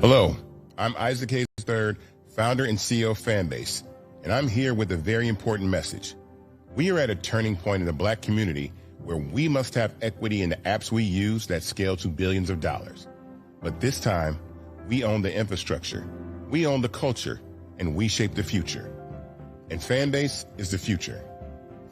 Hello, I'm Isaac Hayes III, founder and CEO of Fanbase, and I'm here with a very important message. We are at a turning point in the Black community where we must have equity in the apps we use that scale to billions of dollars. But this time, we own the infrastructure, we own the culture, and we shape the future. And Fanbase is the future.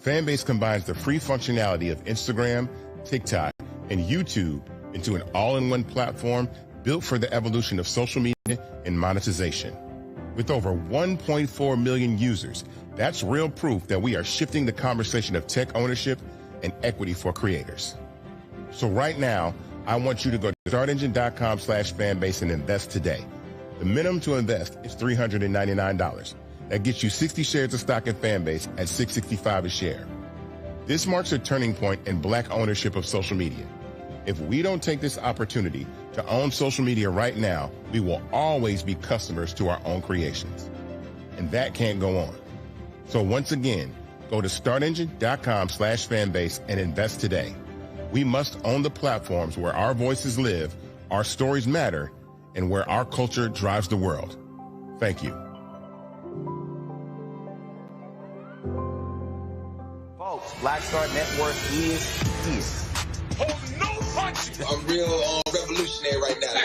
Fanbase combines the free functionality of Instagram, TikTok, and YouTube into an all-in-one platform built for the evolution of social media and monetization. With over 1.4 million users, that's real proof that we are shifting the conversation of tech ownership and equity for creators. So right now, I want you to go to startengine.com/fanbase and invest today. The minimum to invest is $399. That gets you 60 shares of stock in Fanbase at $665 a share. This marks a turning point in Black ownership of social media. If we don't take this opportunity to own social media right now, we will always be customers to our own creations. And that can't go on. So once again, go to startengine.com/fanbase and invest today. We must own the platforms where our voices live, our stories matter, and where our culture drives the world. Thank you. Folks, Black Star Network is here. Oh, no punches! I'm real revolutionary right now.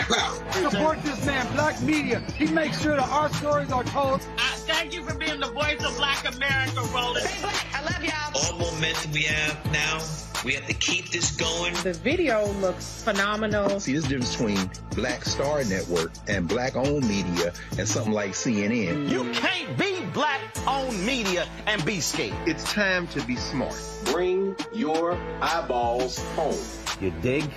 Support this man, Black Media. He makes sure that our stories are told. Thank you for being the voice of Black America, Roland. I love y'all. All momentum we have now, we have to keep this going. The video looks phenomenal. See, this difference between Black Star Network and Black-owned media and something like CNN. You can't be Black-owned media and be scared. It's time to be smart. Bring your eyeballs home. You dig?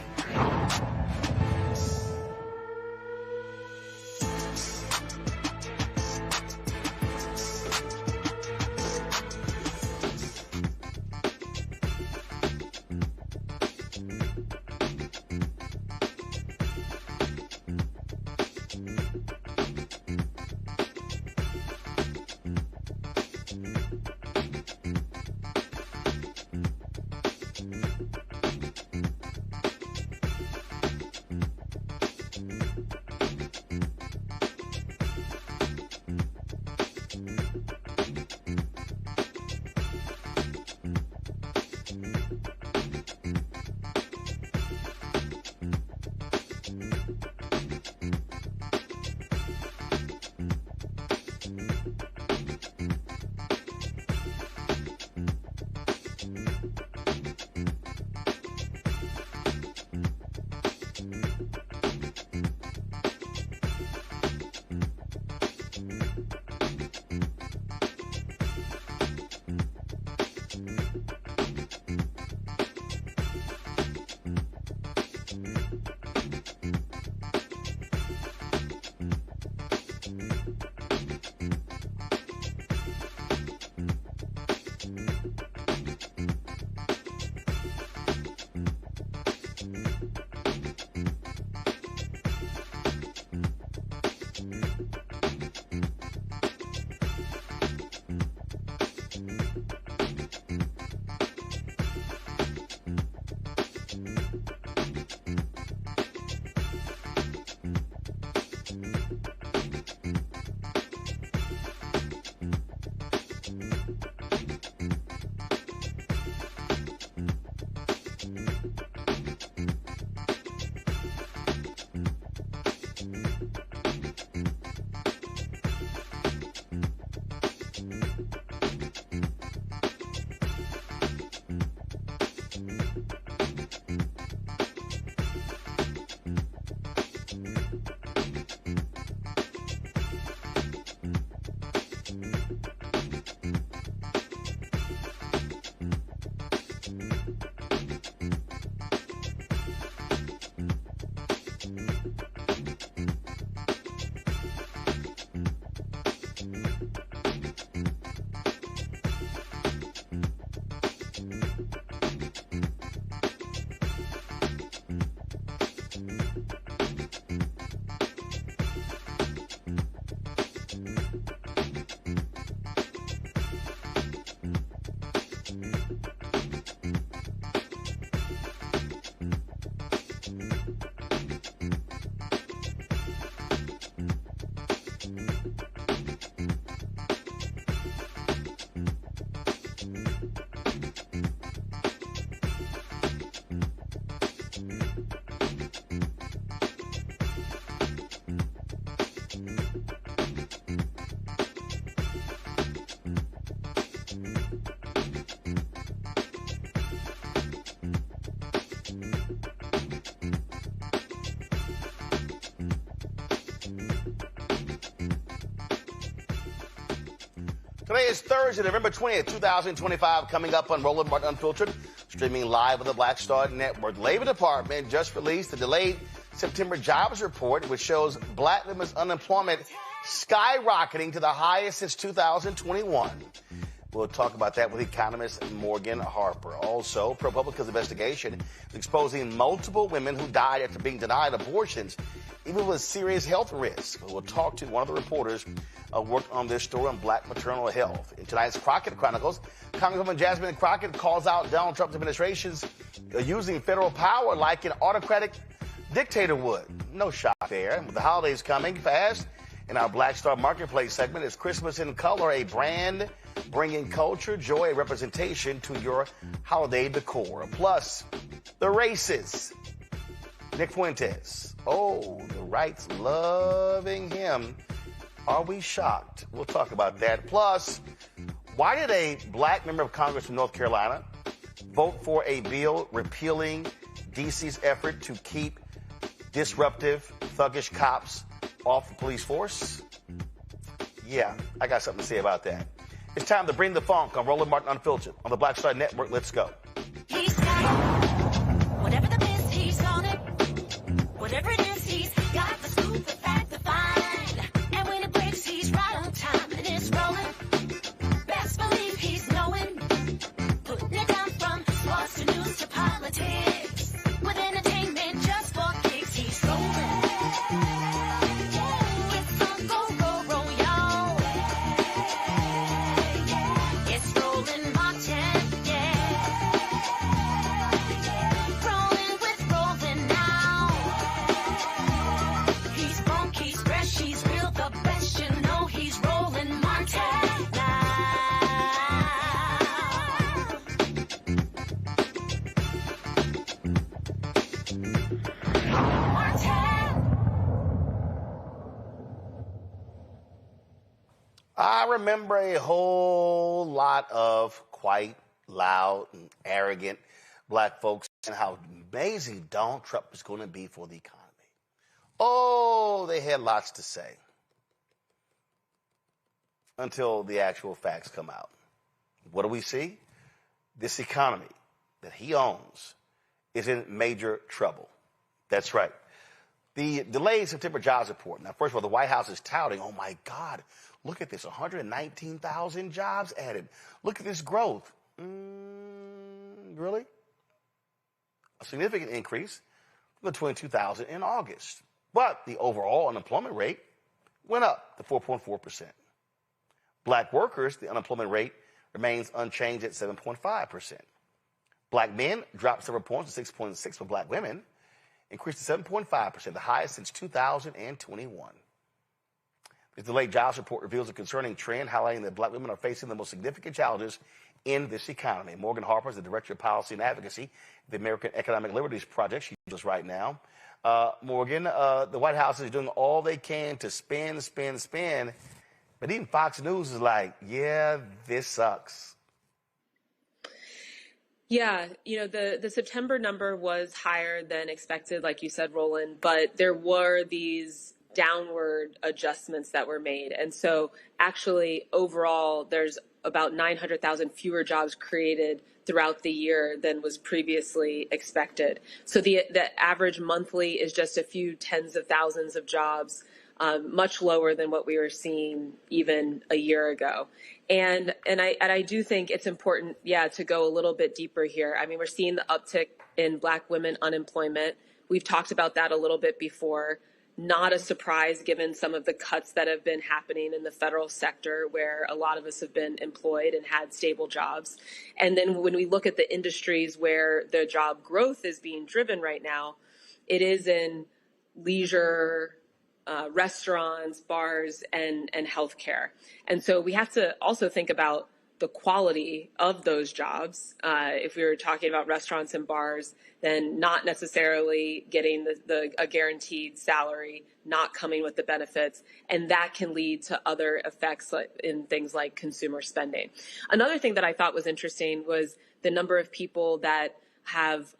Today is Thursday, November 20th, 2025, coming up on Roland Martin Unfiltered, streaming live on the Black Star Network. The Labor Department just released the delayed September jobs report, which shows black women's unemployment skyrocketing to the highest since 2021. We'll talk about that with economist Morgan Harper. Also, ProPublica's investigation is exposing multiple women who died after being denied abortions, even with serious health risks. We'll talk to one of the reporters who worked on this story on black maternal health. In tonight's Crockett Chronicles, Congresswoman Jasmine Crockett calls out Donald Trump's administration's using federal power like an autocratic dictator would. No shock there. With the holidays coming fast, in our Black Star Marketplace segment is Christmas in Color, a brand bringing culture, joy, and representation to your holiday decor. Plus, the races. Nick Fuentes. Oh, the right's loving him. Are we shocked? We'll talk about that. Plus, why did a black member of Congress from North Carolina vote for a bill repealing D.C.'s effort to keep disruptive, thuggish cops off the police force? Yeah, I got something to say about that. It's time to bring the funk on Roland Martin Unfiltered on the Black Star Network. Let's go. He's got it. Whatever the miss, he's on it. Whatever it is, he's got the scoop, the fact, the find. And when it breaks, he's right on time and it's rolling. Best believe he's knowing. Putting it down from sports to news to politics. With entertainment just for kicks, he's rolling. I remember a whole lot of quite loud and arrogant black folks and how amazing Donald Trump is going to be for the economy. Oh, they had lots to say until the actual facts come out. What do we see? This economy that he owns is in major trouble. That's right. The delayed September jobs report. Now, first of all, the White House is touting, oh my God, look at this, 119,000 jobs added. Look at this growth. Really? A significant increase from the 22,000 in August. But the overall unemployment rate went up to 4.4%. Black workers, the unemployment rate remains unchanged at 7.5%. Black men dropped several points to 6.6 for black women, increased to 7.5%, the highest since 2021. The delayed jobs report reveals a concerning trend, highlighting that black women are facing the most significant challenges in this economy. Morgan Harper is the Director of Policy and Advocacy at the American Economic Liberties Project. She's just right now. Morgan, the White House is doing all they can to spin. But even Fox News is like, yeah, this sucks. Yeah, the September number was higher than expected, like you said, Roland, but there were these downward adjustments that were made. And so actually overall, there's about 900,000 fewer jobs created throughout the year than was previously expected. So the average monthly is just a few tens of thousands of jobs, much lower than what we were seeing even a year ago. And I do think it's important, to go a little bit deeper here. I mean, we're seeing the uptick in black women unemployment. We've talked about that a little bit before. Not a surprise given some of the cuts that have been happening in the federal sector where a lot of us have been employed and had stable jobs. And then when we look at the industries where the job growth is being driven right now, it is in leisure, restaurants, bars, and healthcare. And so we have to also think about the quality of those jobs. If we were talking about restaurants and bars, then not necessarily getting a guaranteed salary, not coming with the benefits, and that can lead to other effects in things like consumer spending. Another thing that I thought was interesting was the number of people that have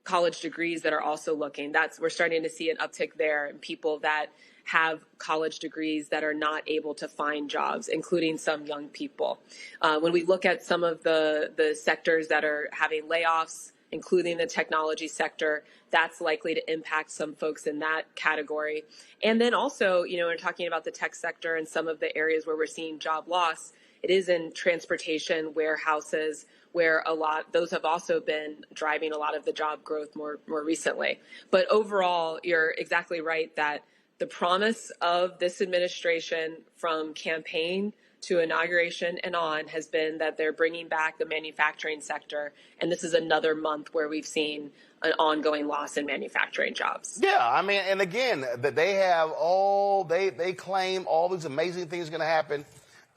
college degrees that are also looking. We're starting to see an uptick there, and people that have college degrees that are not able to find jobs, including some young people. When we look at some of the sectors that are having layoffs, including the technology sector, that's likely to impact some folks in that category. And then also, we're talking about the tech sector and some of the areas where we're seeing job loss. It is in transportation, warehouses, where those have also been driving a lot of the job growth more recently. But overall, you're exactly right that the promise of this administration from campaign to inauguration and on has been that they're bringing back the manufacturing sector. And this is another month where we've seen an ongoing loss in manufacturing jobs. Yeah, I mean, and again, that they claim all these amazing things are going to happen,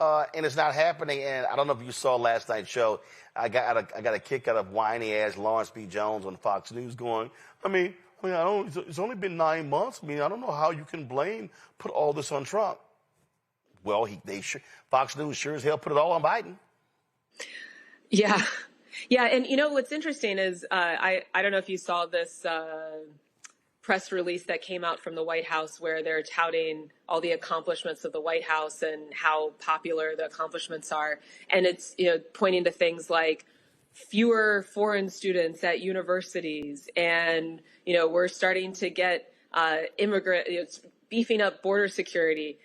and it's not happening. And I don't know if you saw last night's show. I got a kick out of whiny ass Lawrence B. Jones on Fox News going, it's only been 9 months. I don't know how you can put all this on Trump. Well, Fox News sure as hell put it all on Biden. Yeah. Yeah. And what's interesting is I don't know if you saw this press release that came out from the White House where they're touting all the accomplishments of the White House and how popular the accomplishments are. And it's, pointing to things like fewer foreign students at universities. And, we're starting to get beefing up border security.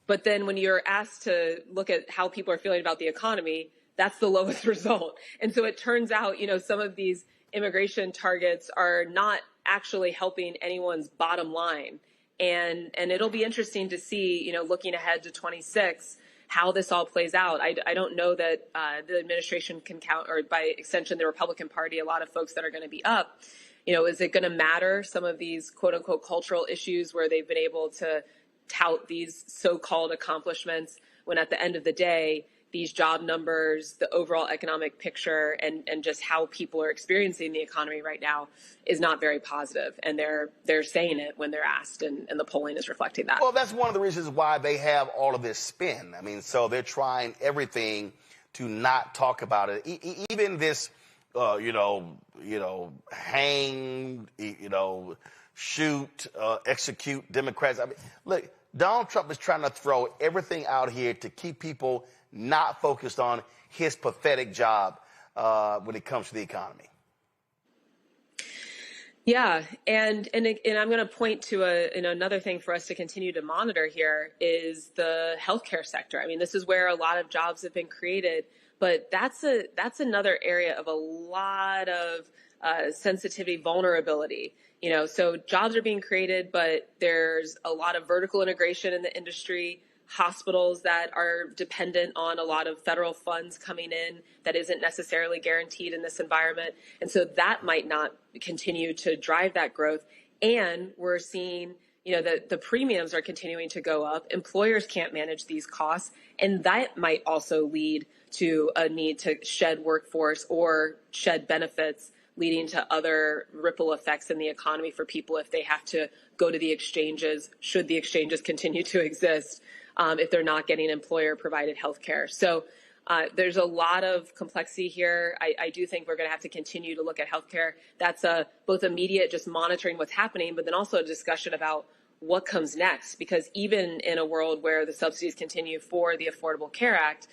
But then when you're asked to look at how people are feeling about the economy, that's the lowest result. And so it turns out, some of these immigration targets are not actually helping anyone's bottom line. And it'll be interesting to see, looking ahead to 26, how this all plays out. I don't know that the administration can count, or by extension, the Republican Party, a lot of folks that are going to be up. Is it going to matter some of these quote unquote cultural issues where they've been able to tout these so-called accomplishments when at the end of the day, these job numbers, the overall economic picture, and just how people are experiencing the economy right now is not very positive. And they're saying it when they're asked, and the polling is reflecting that. Well, that's one of the reasons why they have all of this spin. So they're trying everything to not talk about it. Even this, hang, shoot, execute Democrats. Look, Donald Trump is trying to throw everything out here to keep people not focused on his pathetic job when it comes to the economy. Yeah, and I'm going to point to another thing for us to continue to monitor here is the healthcare sector. This is where a lot of jobs have been created, but that's another area of a lot of sensitivity, vulnerability. So jobs are being created, but there's a lot of vertical integration in the industry, hospitals that are dependent on a lot of federal funds coming in that isn't necessarily guaranteed in this environment. And so that might not continue to drive that growth. And we're seeing, the premiums are continuing to go up. Employers can't manage these costs. And that might also lead to a need to shed workforce or shed benefits, leading to other ripple effects in the economy for people if they have to go to the exchanges, should the exchanges continue to exist, if they're not getting employer-provided health care. So there's a lot of complexity here. I do think we're going to have to continue to look at health care. That's both immediate, just monitoring what's happening, but then also a discussion about what comes next. Because even in a world where the subsidies continue for the Affordable Care Act,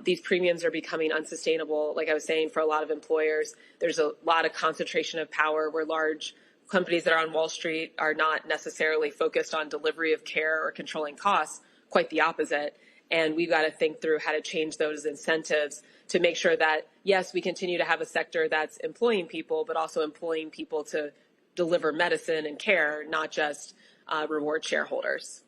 these premiums are becoming unsustainable, like I was saying, for a lot of employers. There's a lot of concentration of power where large companies that are on Wall Street are not necessarily focused on delivery of care or controlling costs, quite the opposite. And we've got to think through how to change those incentives to make sure that, yes, we continue to have a sector that's employing people, but also employing people to deliver medicine and care, not just reward shareholders.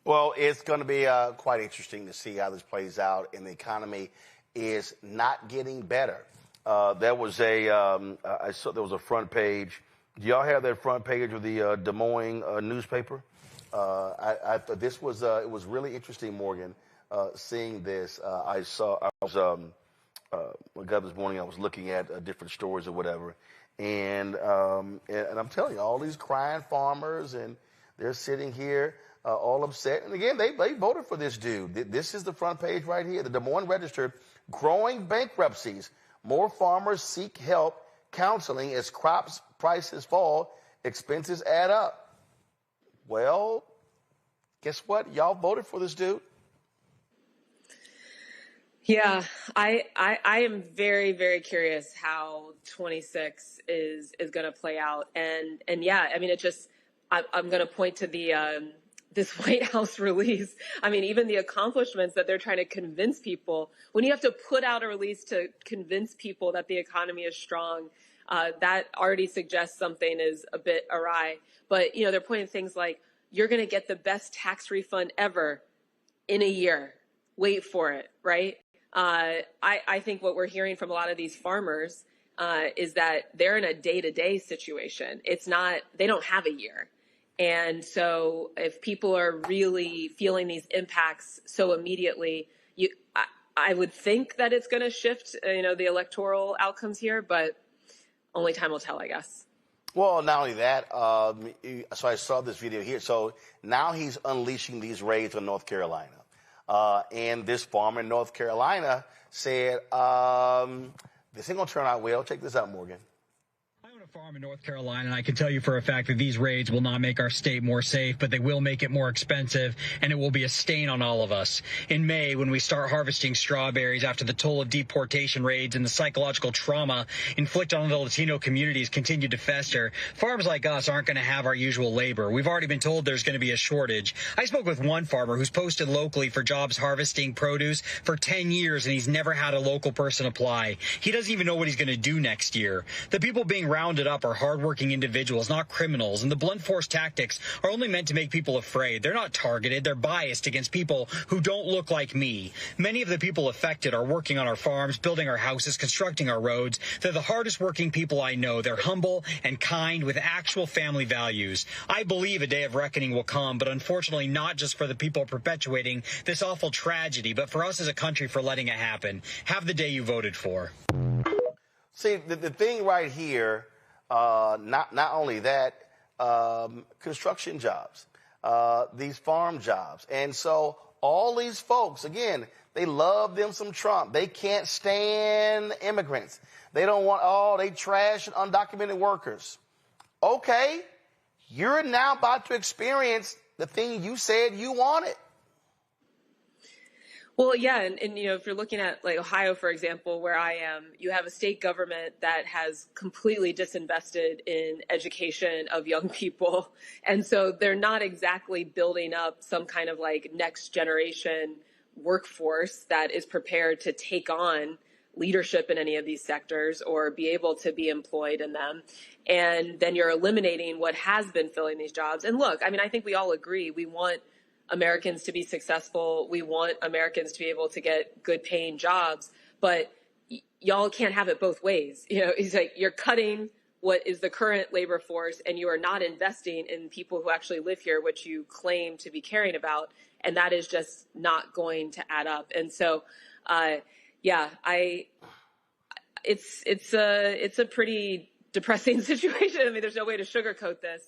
Well, it's going to be quite interesting to see how this plays out, and the economy is not getting better. There was I saw there was a front page. Do y'all have that front page of the Des Moines newspaper? I thought this was it was really interesting, Morgan, seeing this. I was this morning. I was looking at different stories or whatever, and I'm telling you, all these crying farmers, and they're sitting here. All upset. And again, they voted for this dude. This is the front page right here. The Des Moines Register, growing bankruptcies. More farmers seek help counseling as crops prices fall, expenses add up. Well, guess what? Y'all voted for this dude. Yeah, I am very, very curious how 26 is going to play out. And yeah, I mean, I'm going to point to the this White House release. I mean, even the accomplishments that they're trying to convince people, when you have to put out a release to convince people that the economy is strong, that already suggests something is a bit awry. But, they're pointing things like, you're going to get the best tax refund ever in a year. Wait for it, right? I think what we're hearing from a lot of these farmers is that they're in a day-to-day situation. They don't have a year. And so if people are really feeling these impacts so immediately, I would think that it's going to shift, the electoral outcomes here, but only time will tell, I guess. Well, not only that, so I saw this video here. So now he's unleashing these raids on North Carolina. And this farmer in North Carolina said, this ain't going to turn out well. Check this out, Morgan. I own a farm in North Carolina, and I can tell you for a fact that these raids will not make our state more safe, but they will make it more expensive, and it will be a stain on all of us. In May, when we start harvesting strawberries after the toll of deportation raids and the psychological trauma inflicted on the Latino communities continue to fester, farms like us aren't going to have our usual labor. We've already been told there's going to be a shortage. I spoke with one farmer who's posted locally for jobs harvesting produce for 10 years, and he's never had a local person apply. He doesn't even know what he's going to do next year. The people being rounded up are hardworking individuals, not criminals, and the blunt force tactics are only meant to make people afraid. They're not targeted. They're biased against people who don't look like me. Many of the people affected are working on our farms, building our houses, constructing our roads. They're the hardest working people I know. They're humble and kind with actual family values. I believe a day of reckoning will come, but unfortunately not just for the people perpetuating this awful tragedy, but for us as a country for letting it happen. Have the day you voted for. See, the thing right here, not only that, construction jobs, these farm jobs. And so all these folks, again, they love them some Trump. They can't stand immigrants. They don't want, they trash and undocumented workers. Okay, you're now about to experience the thing you said you wanted. Well, yeah, and if you're looking at like Ohio, for example, where I am, you have a state government that has completely disinvested in education of young people. And so they're not exactly building up some kind of like next generation workforce that is prepared to take on leadership in any of these sectors or be able to be employed in them. And then you're eliminating what has been filling these jobs. And look, I mean, I think we all agree we want Americans to be successful. We want Americans to be able to get good paying jobs, but y'all can't have it both ways. It's like you're cutting what is the current labor force and you are not investing in people who actually live here, which you claim to be caring about. And that is just not going to add up. And so, it's a pretty depressing situation. I mean, there's no way to sugarcoat this.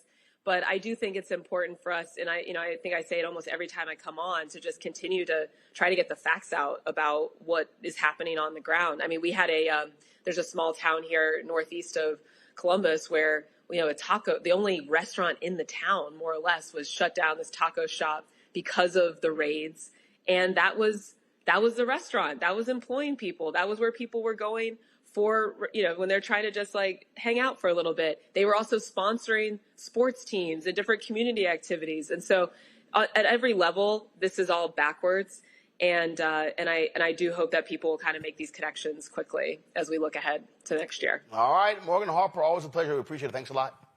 But I do think it's important for us, and I think I say it almost every time I come on, to just continue to try to get the facts out about what is happening on the ground. I mean, we had there's a small town here northeast of Columbus where, the only restaurant in the town, more or less, was shut down, this taco shop, because of the raids. And that was the restaurant. That was employing people. That was where people were going for, when they're trying to just like hang out for a little bit. They were also sponsoring sports teams and different community activities. And so at every level, this is all backwards. And I do hope that people will kind of make these connections quickly as we look ahead to next year. All right, Morgan, Harper, always a pleasure. We appreciate it. Thanks a lot.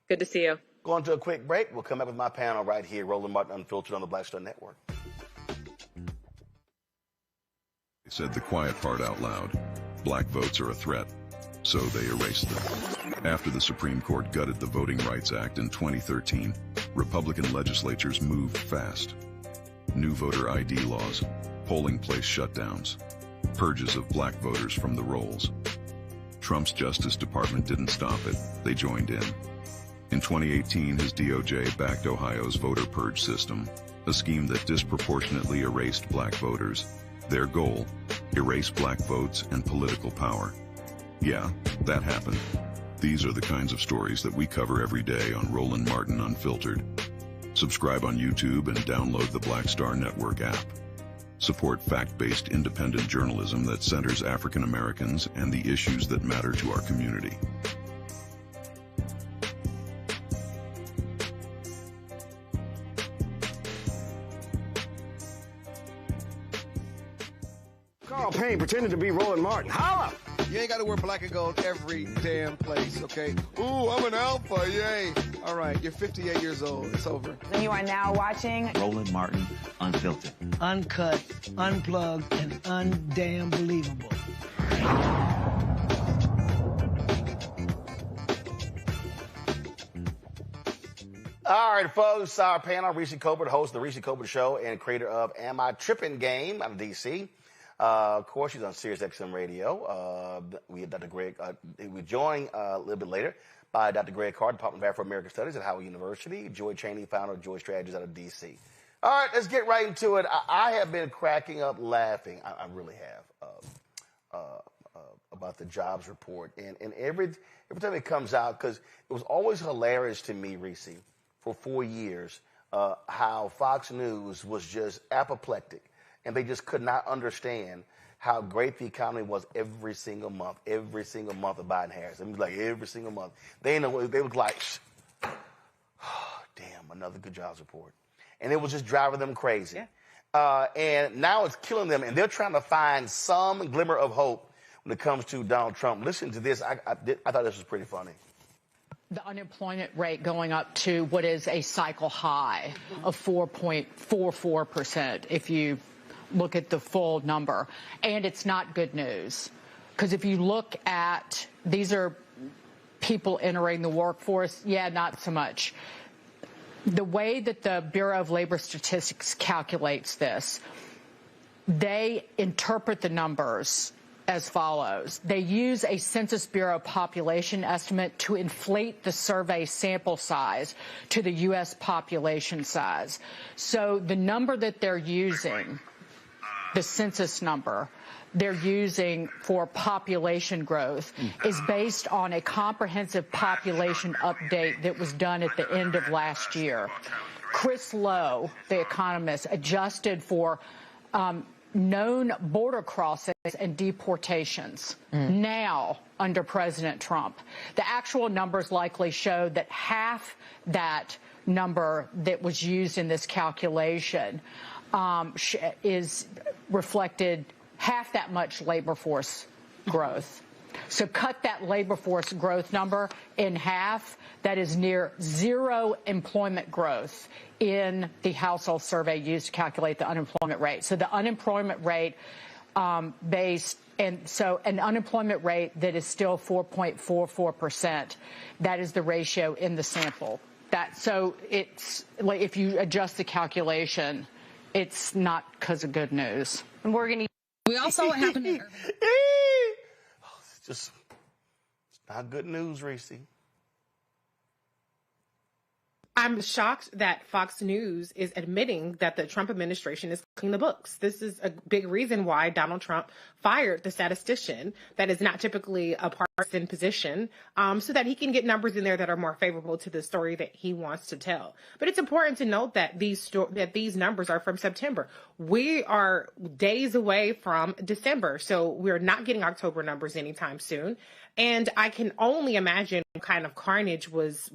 Good to see you. Going to a quick break. We'll come back with my panel right here, Roland Martin Unfiltered on the Black Star Network. They said the quiet part out loud. Black votes are a threat, so they erased them. After the Supreme Court gutted the Voting Rights Act in 2013, Republican legislatures moved fast. New voter ID laws, polling place shutdowns, purges of black voters from the rolls. Trump's Justice Department didn't stop it, they joined in. In 2018, his DOJ backed Ohio's voter purge system, a scheme that disproportionately erased black voters. Their goal, erase black votes and political power. Yeah, that happened. These are the kinds of stories that we cover every day on Roland Martin Unfiltered. Subscribe on YouTube and download the Black Star Network app. Support fact-based independent journalism that centers African Americans and the issues that matter to our community. Carl Payne pretending to be Roland Martin. Holla! You ain't got to wear black and gold every damn place, okay? Ooh, I'm an alpha, yay. All right, you're 58 years old. It's over. You are now watching Roland Martin Unfiltered. Uncut, unplugged, and undamn believable. All right, folks, our panel, Reese Colbert, host of the Reese Colbert Show and creator of Am I Trippin' Game out of D.C. Of course, she's on Sirius XM Radio. We have Dr. Greg. We're joined a little bit later by Dr. Greg Carr, Department of Afro-American Studies at Howard University. Joy Chaney, founder of Joy Strategies out of D.C. All right, let's get right into it. I have been cracking up laughing. I really have about the jobs report. And every time it comes out, because it was always hilarious to me, Reese, for 4 years, how Fox News was just apoplectic. And they just could not understand how great the economy was every single month of Biden-Harris. It was like every single month. They was like, oh, damn, another good jobs report. And it was just driving them crazy. Yeah. And now it's killing them, and they're trying to find some glimmer of hope when it comes to Donald Trump. Listen to this. I thought this was pretty funny. The unemployment rate going up to what is a cycle high of 4.44%, if you look at the full number. And it's not good news, because if you look at, these are people entering the workforce, yeah, not so much. The way that the Bureau of Labor Statistics calculates this, they interpret the numbers as follows. They use a Census Bureau population estimate to inflate the survey sample size to the U.S. population size. So the number that they're using, the census number they're using for population growth, is based on a comprehensive population update that was done at the end of last year. Chris Lowe, the economist, adjusted for known border crossings and deportations now under President Trump. The actual numbers likely show that half that number that was used in this calculation is reflected half that much labor force growth. So cut that labor force growth number in half. That is near zero employment growth in the household survey used to calculate the unemployment rate. So the unemployment rate an unemployment rate that is still 4.44%. That is the ratio in the sample. So it's like, if you adjust the calculation, it's not because of good news. And we all saw what happened to It's not good news, Reese. I'm shocked that Fox News is admitting that the Trump administration is cleaning the books. This is a big reason why Donald Trump fired the statistician that is not typically a partisan position, so that he can get numbers in there that are more favorable to the story that he wants to tell. But it's important to note that these numbers are from September. We are days away from December, so we're not getting October numbers anytime soon. And I can only imagine what kind of carnage was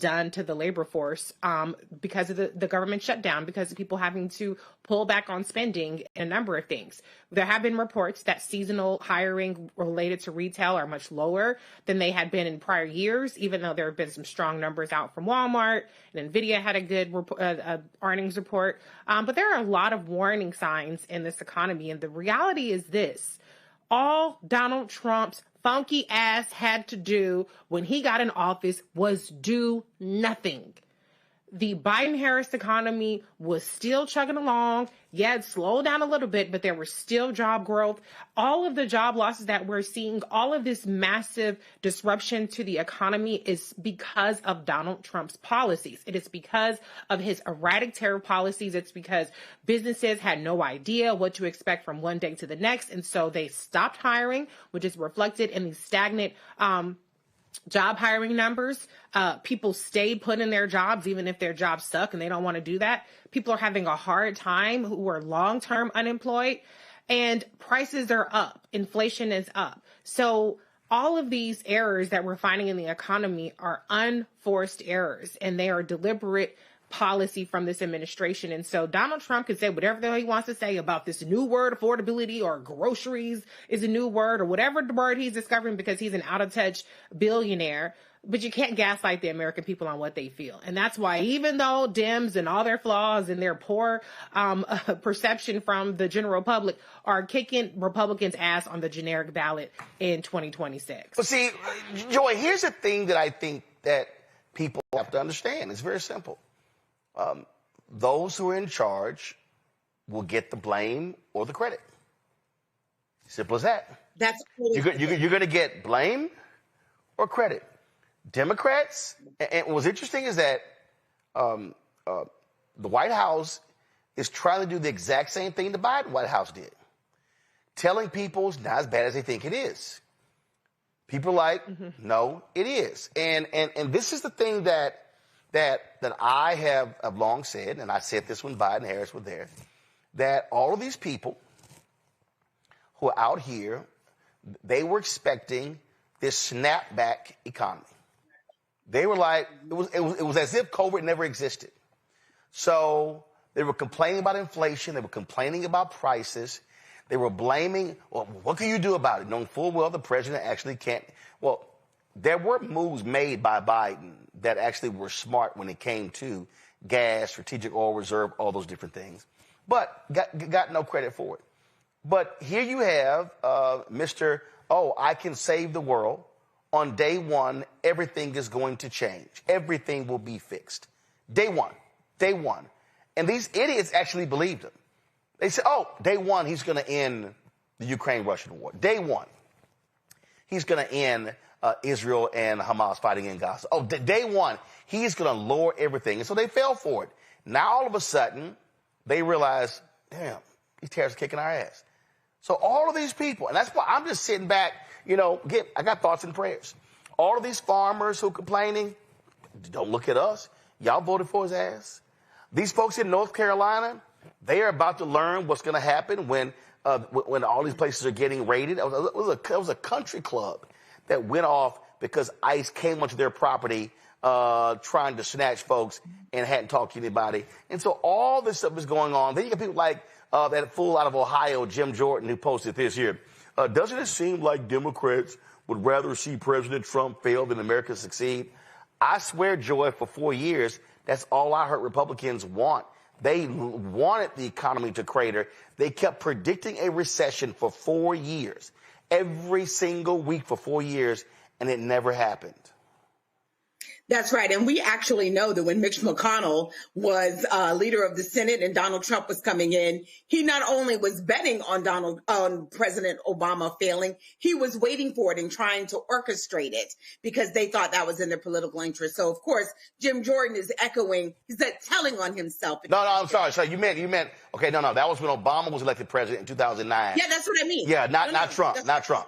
done to the labor force because of the government shutdown, because of people having to pull back on spending and a number of things. There have been reports that seasonal hiring related to retail are much lower than they had been in prior years, even though there have been some strong numbers out from Walmart, and NVIDIA had a good earnings report. But there are a lot of warning signs in this economy. And the reality is this: all Donald Trump's funky ass had to do when he got in office was do nothing. The Biden-Harris economy was still chugging along. Yeah, it slowed down a little bit, but there was still job growth. All of the job losses that we're seeing, all of this massive disruption to the economy is because of Donald Trump's policies. It is because of his erratic tariff policies. It's because businesses had no idea what to expect from one day to the next, and so they stopped hiring, which is reflected in the stagnant job hiring numbers. People stay put in their jobs, even if their jobs suck and they don't want to do that. People are having a hard time who are long-term unemployed, and prices are up. Inflation is up. So all of these errors that we're finding in the economy are unforced errors, and they are deliberate policy from this administration. And so Donald Trump can say whatever the hell he wants to say about this new word, affordability, or groceries is a new word, or whatever the word he's discovering because he's an out-of-touch billionaire. But you can't gaslight the American people on what they feel. And that's why even though Dems and all their flaws and their poor perception from the general public are kicking Republicans' ass on the generic ballot in 2026. But see, Joy, here's the thing that I think that people have to understand. It's very simple. Those who are in charge will get the blame or the credit. Simple as that. That's you're going to get blame or credit. Democrats, and what's interesting is that the White House is trying to do the exact same thing the Biden White House did, telling people it's not as bad as they think it is. People are like, no, it is. And this is the thing that I have long said, and I said this when Biden and Harris were there, that all of these people who are out here, they were expecting this snapback economy. They were like, it was as if COVID never existed. So they were complaining about inflation. They were complaining about prices. They were blaming, well, what can you do about it? Knowing full well the president actually can't. Well, there were moves made by Biden that actually were smart when it came to gas, strategic oil reserve, all those different things. But got no credit for it. But here you have Mr. Oh, I can save the world. On day one, everything is going to change. Everything will be fixed. Day one. And these idiots actually believed him. They said, oh, day one, he's going to end the Ukraine-Russian war. Day one, he's going to end Israel and Hamas fighting in Gaza. Oh, day one, he's going to lower everything. And so they fell for it. Now, all of a sudden, they realize, damn, these tariffs are kicking our ass. So all of these people, and that's why I'm just sitting back, I got thoughts and prayers. All of these farmers who are complaining, don't look at us. Y'all voted for his ass. These folks in North Carolina, they are about to learn what's going to happen when all these places are getting raided. It was a country club that went off because ICE came onto their property trying to snatch folks and hadn't talked to anybody. And so all this stuff is going on. Then you got people like that fool out of Ohio, Jim Jordan, who posted this here. Doesn't it seem like Democrats would rather see President Trump fail than America succeed? I swear, Joy, for 4 years, that's all I heard Republicans want. They wanted the economy to crater. They kept predicting a recession for 4 years, every single week for 4 years, and it never happened. That's right. And we actually know that when Mitch McConnell was leader of the Senate and Donald Trump was coming in, he not only was betting on President Obama failing, he was waiting for it and trying to orchestrate it because they thought that was in their political interest. So, of course, Jim Jordan is echoing, he's telling on himself. No, I'm sorry. So you meant, okay, no, that was when Obama was elected president in 2009. Yeah, that's what I mean. Yeah, not Trump. Not Trump.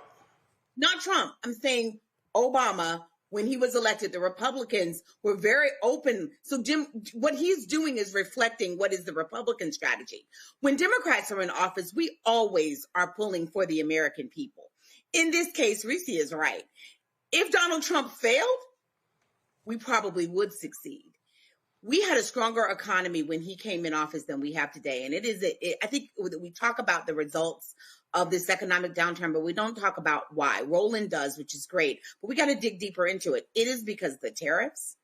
I'm saying Obama. When he was elected, the Republicans were very open. So Jim, what he's doing is reflecting what is the Republican strategy. When Democrats are in office, we always are pulling for the American people. In this case, Reese is right. If Donald Trump failed, we probably would succeed. We had a stronger economy when he came in office than we have today. And I think we talk about the results of this economic downturn, but we don't talk about why. Roland does, which is great, but we got to dig deeper into it. It is because of the tariffs.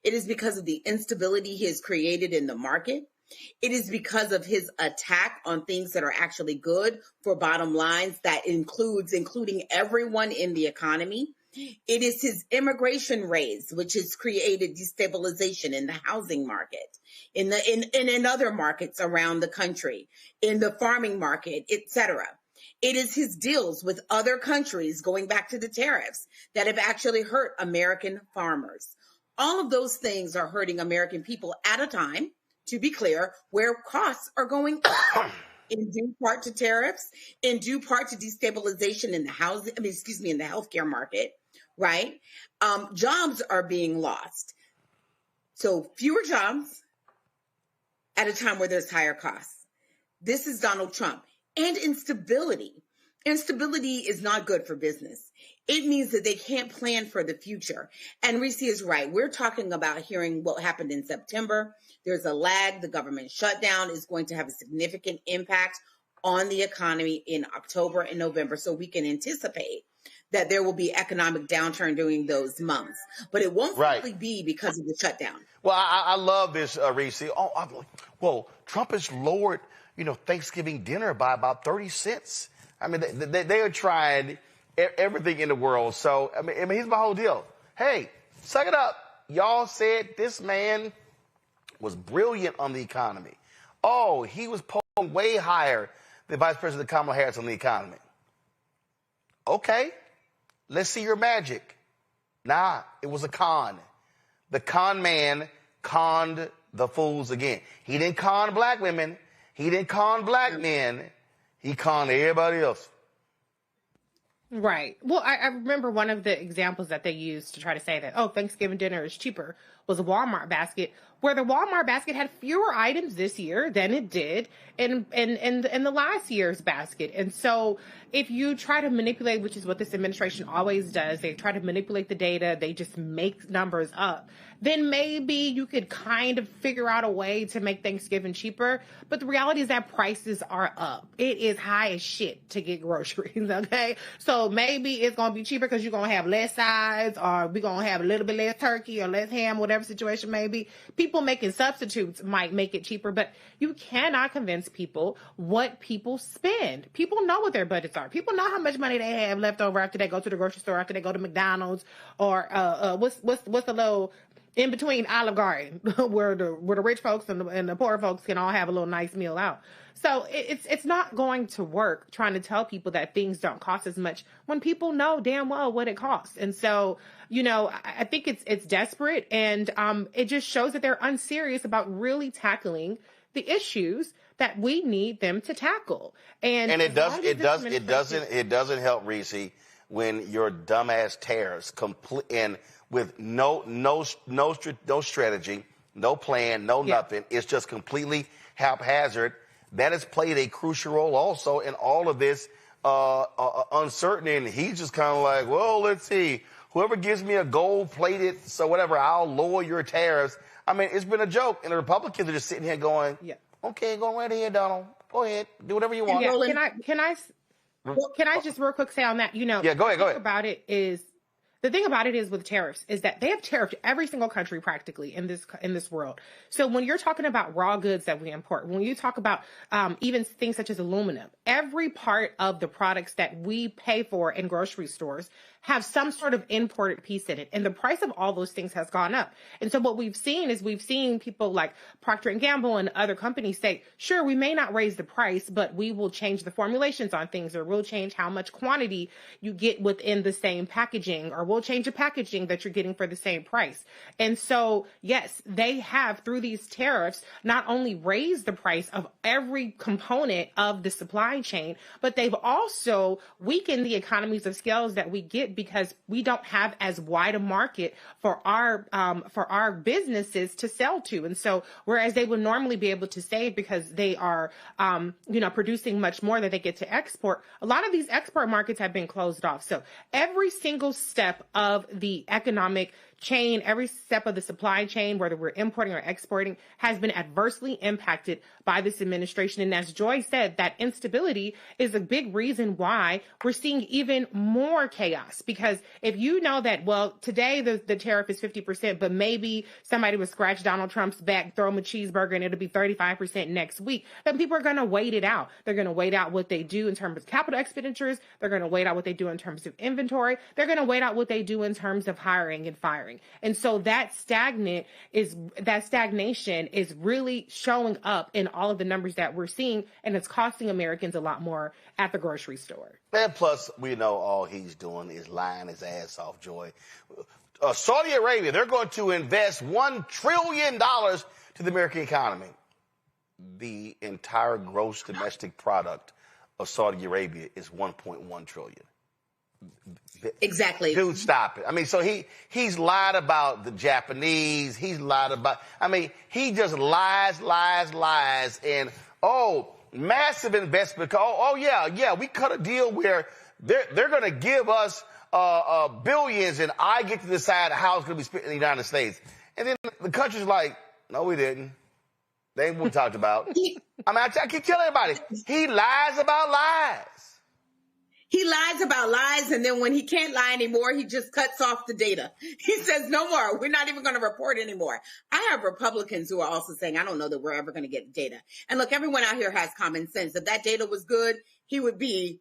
It is because of the instability he has created in the market. It is because of his attack on things that are actually good for bottom lines that including everyone in the economy. It is his immigration raids, which has created destabilization in the housing market, in other markets around the country, in the farming market, etc. It is his deals with other countries, going back to the tariffs, that have actually hurt American farmers. All of those things are hurting American people at a time, to be clear, where costs are going up. In due part to tariffs, in due part to destabilization in the in the healthcare market, right? Jobs are being lost. So fewer jobs at a time where there's higher costs. This is Donald Trump. And instability. Instability is not good for business. It means that they can't plan for the future. And Reese is right. We're talking about hearing what happened in September. There's a lag. The government shutdown is going to have a significant impact on the economy in October and November. So we can anticipate that there will be economic downturn during those months. But it won't simply be because of the shutdown. Well, I love this, Reese. Well, Trump has lowered, Thanksgiving dinner by about 30 cents. I mean, they are trying everything in the world. So, I mean, here's my whole deal. Hey, suck it up. Y'all said this man was brilliant on the economy. Oh, he was polling way higher than Vice President Kamala Harris on the economy. Okay, let's see your magic. Nah, it was a con. The con man conned the fools again. He didn't con black women. He didn't con black men. He conned everybody else. Right. Well, I remember one of the examples that they used to try to say that, Thanksgiving dinner is cheaper was a Walmart basket, where the Walmart basket had fewer items this year than it did in the last year's basket. And so if you try to manipulate, which is what this administration always does, they try to manipulate the data, they just make numbers up, then maybe you could kind of figure out a way to make Thanksgiving cheaper. But the reality is that prices are up. It is high as shit to get groceries, okay? So maybe it's going to be cheaper because you're going to have less sides, or we're going to have a little bit less turkey or less ham, whatever situation may be. People making substitutes might make it cheaper, but you cannot convince people what people spend. People know what their budgets are. People know how much money they have left over after they go to the grocery store, after they go to McDonald's, or what's the little in between Olive Garden where the rich folks and the poor folks can all have a little nice meal out. So it's not going to work trying to tell people that things don't cost as much when people know damn well what it costs. And so, I think it's desperate, and it just shows that they're unserious about really tackling the issues that we need them to tackle. And it doesn't help, Reese, when your dumbass tariffs and with no strategy, no plan, nothing. It's just completely haphazard. That has played a crucial role also in all of this uncertainty. And he's just kind of like, well, let's see. Whoever gives me a gold-plated, so whatever, I'll lower your tariffs. I mean, it's been a joke. And the Republicans are just sitting here going, okay, go right ahead, Donald. Go ahead. Do whatever you want. Yeah, can I just real quick say on that, go ahead. The thing about it is with tariffs is that they have tariffed every single country practically in this world. So when you're talking about raw goods that we import, when you talk about even things such as aluminum, every part of the products that we pay for in grocery stores have some sort of imported piece in it. And the price of all those things has gone up. And so what we've seen people like Procter & Gamble and other companies say, sure, we may not raise the price, but we will change the formulations on things, or we'll change how much quantity you get within the same packaging, or we'll change the packaging that you're getting for the same price. And so, yes, they have, through these tariffs, not only raised the price of every component of the supply chain, but they've also weakened the economies of scales that we get, because we don't have as wide a market for our businesses to sell to. And so whereas they would normally be able to save because they are producing much more that they get to export, a lot of these export markets have been closed off. So every single step of the economic chain, every step of the supply chain, whether we're importing or exporting, has been adversely impacted by this administration. And as Joy said, that instability is a big reason why we're seeing even more chaos. Because if you know that, well, today the tariff is 50%, but maybe somebody would scratch Donald Trump's back, throw him a cheeseburger, and it'll be 35% next week, then people are going to wait it out. They're going to wait out what they do in terms of capital expenditures. They're going to wait out what they do in terms of inventory. They're going to wait out what they do in terms of hiring and firing. And so that stagnation is really showing up in all of the numbers that we're seeing, and it's costing Americans a lot more at the grocery store. And plus, we know all he's doing is lying his ass off, Joy. Saudi Arabia, they're going to invest $1 trillion to the American economy. The entire gross domestic product of Saudi Arabia is $1.1 trillion. Exactly. Dude, stop it. I mean, so he's lied about the Japanese. He's lied about, he just lies. And, massive investment. Yeah, we cut a deal where they're going to give us billions and I get to decide how it's going to be spent in the United States. And then the country's like, no, we didn't. They ain't what we talked about. I keep telling everybody, he lies about lies. He lies about lies, and then when he can't lie anymore, he just cuts off the data. He says, no more. We're not even going to report anymore. I have Republicans who are also saying, I don't know that we're ever going to get data. And look, everyone out here has common sense. If that data was good, he wouldn't be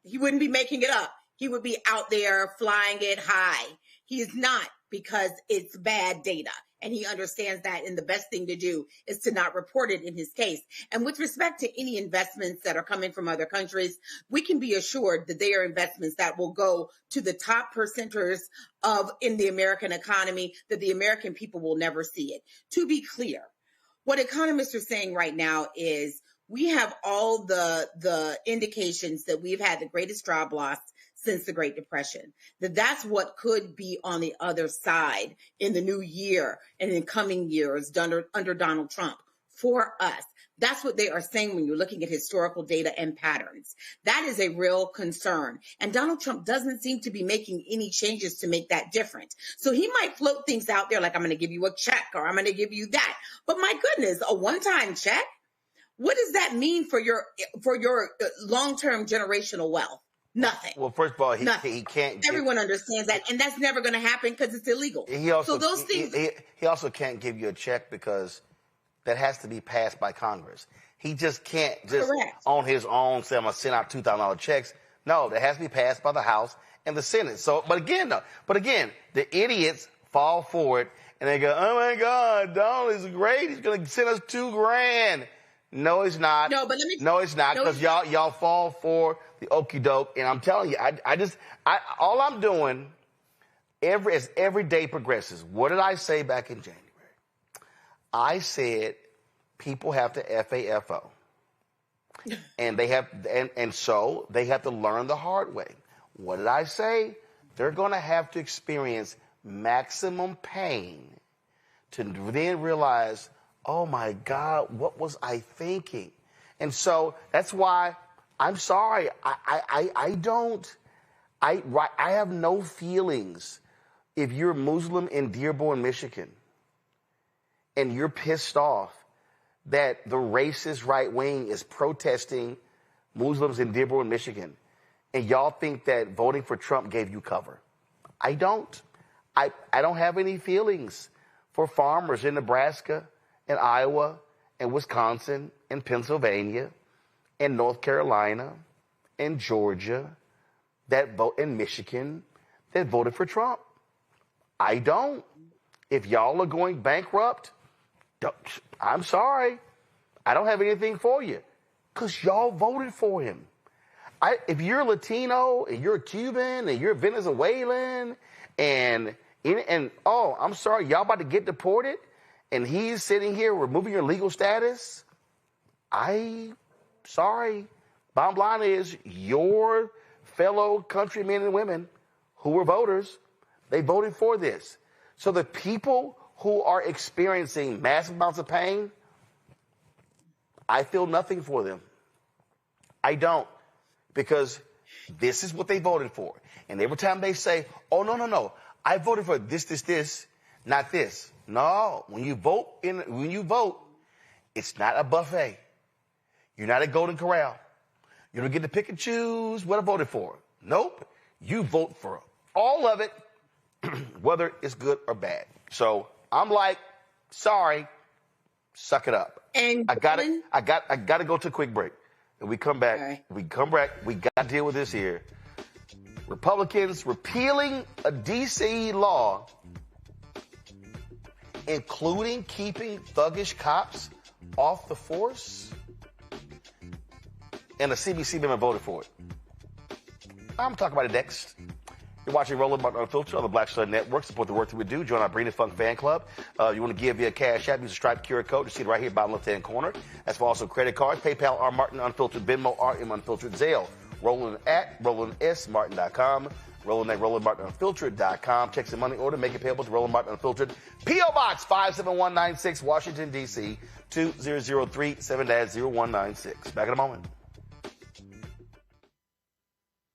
making it up. He would be out there flying it high. He is not, because it's bad data. And he understands that, and the best thing to do is to not report it in his case. And with respect to any investments that are coming from other countries, we can be assured that they are investments that will go to the top percenters in the American economy, that the American people will never see it. To be clear, what economists are saying right now is we have all the indications that we've had the greatest job loss since the Great Depression, that's what could be on the other side in the new year and in coming years under Donald Trump for us. That's what they are saying when you're looking at historical data and patterns. That is a real concern. And Donald Trump doesn't seem to be making any changes to make that different. So he might float things out there like, I'm going to give you a check or I'm going to give you that. But my goodness, a one-time check? What does that mean for your long-term generational wealth? Nothing. Well, first of all, he can't. Everyone understands that, and that's never going to happen because it's illegal. He also, so those things. He also can't give you a check because that has to be passed by Congress. He just can't on his own say, I'm going to send out $2,000 checks. No, that has to be passed by the House and the Senate. So, but again, the idiots fall for it and they go, oh my God, Donald is great. He's going to send us $2,000. No, it's not. No, it's not because y'all fall for the okie doke. And I'm telling you, all I'm doing as every day progresses. What did I say back in January? I said people have to FAFO, and so they have to learn the hard way. What did I say? They're going to have to experience maximum pain to then realize, oh my God, what was I thinking? And so that's why I'm sorry. I have no feelings if you're Muslim in Dearborn, Michigan, and you're pissed off that the racist right wing is protesting Muslims in Dearborn, Michigan, and y'all think that voting for Trump gave you cover. I don't. I don't have any feelings for farmers in Nebraska and Iowa and Wisconsin and Pennsylvania and North Carolina and Georgia and Michigan that voted for Trump. I don't. If y'all are going bankrupt, I'm sorry. I don't have anything for you because y'all voted for him. If you're Latino and you're Cuban and you're Venezuelan and I'm sorry, y'all about to get deported and he's sitting here removing your legal status, sorry. Bottom line is your fellow countrymen and women who were voters, they voted for this. So the people who are experiencing massive amounts of pain, I feel nothing for them. I don't, because this is what they voted for. And every time they say, oh, no, I voted for this, not this. No, when you vote, it's not a buffet. You're not a Golden Corral. You don't get to pick and choose what I voted for. Nope. You vote for all of it, whether it's good or bad. So I'm like, sorry, suck it up. And I got to go to a quick break. And we come back. Right. We got to deal with this here. Republicans repealing a D.C. law, including keeping thuggish cops off the force. And a CBC member voted for it. I'm talking about it next. You're watching Roland Martin Unfiltered on the Black Star Network. Support the work that we do. Join our Breen and Funk fan club. You want to give via Cash App, use the Stripe QR code. You see it right here, bottom left-hand corner. That's for also credit cards. PayPal, R. Martin Unfiltered. Venmo, RM Unfiltered. Zelle, Roland at RolandSMartin.com. Roland at RolandMartinUnfiltered.com. Check the money order. Make it payable to Roland Martin Unfiltered. P.O. Box 57196, Washington, D.C. 2003 7-0196. Back in a moment.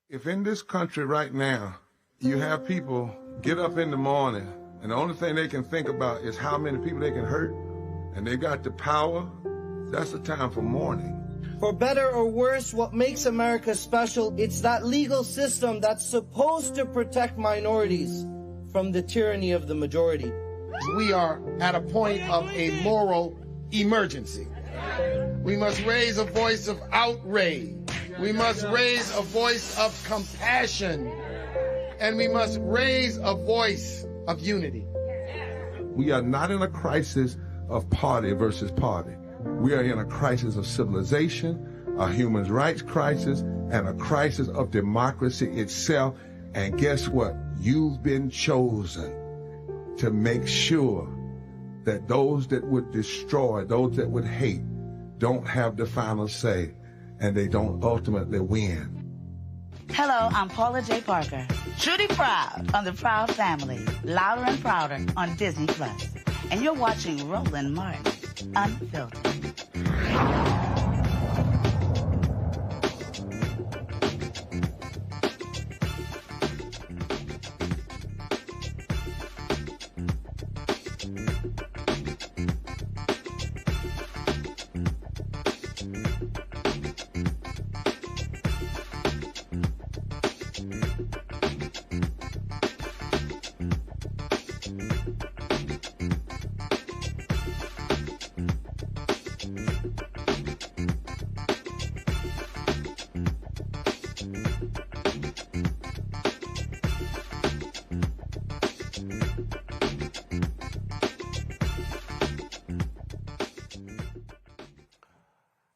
If in this country right now you have people get up in the morning and the only thing they can think about is how many people they can hurt, and they got the power, that's the time for mourning. For better or worse, what makes America special, it's that legal system that's supposed to protect minorities from the tyranny of the majority. We are at a point of a moral emergency. We must raise a voice of outrage. We must raise a voice of compassion. And we must raise a voice of unity. We are not in a crisis of party versus party. We are in a crisis of civilization, a human rights crisis, and a crisis of democracy itself. And guess what? You've been chosen to make sure that those that would destroy, those that would hate, don't have the final say, and they don't ultimately win. Hello, I'm Paula J. Parker. Truly proud on the Proud Family, louder and prouder on Disney+. And you're watching Roland Martin Unfiltered.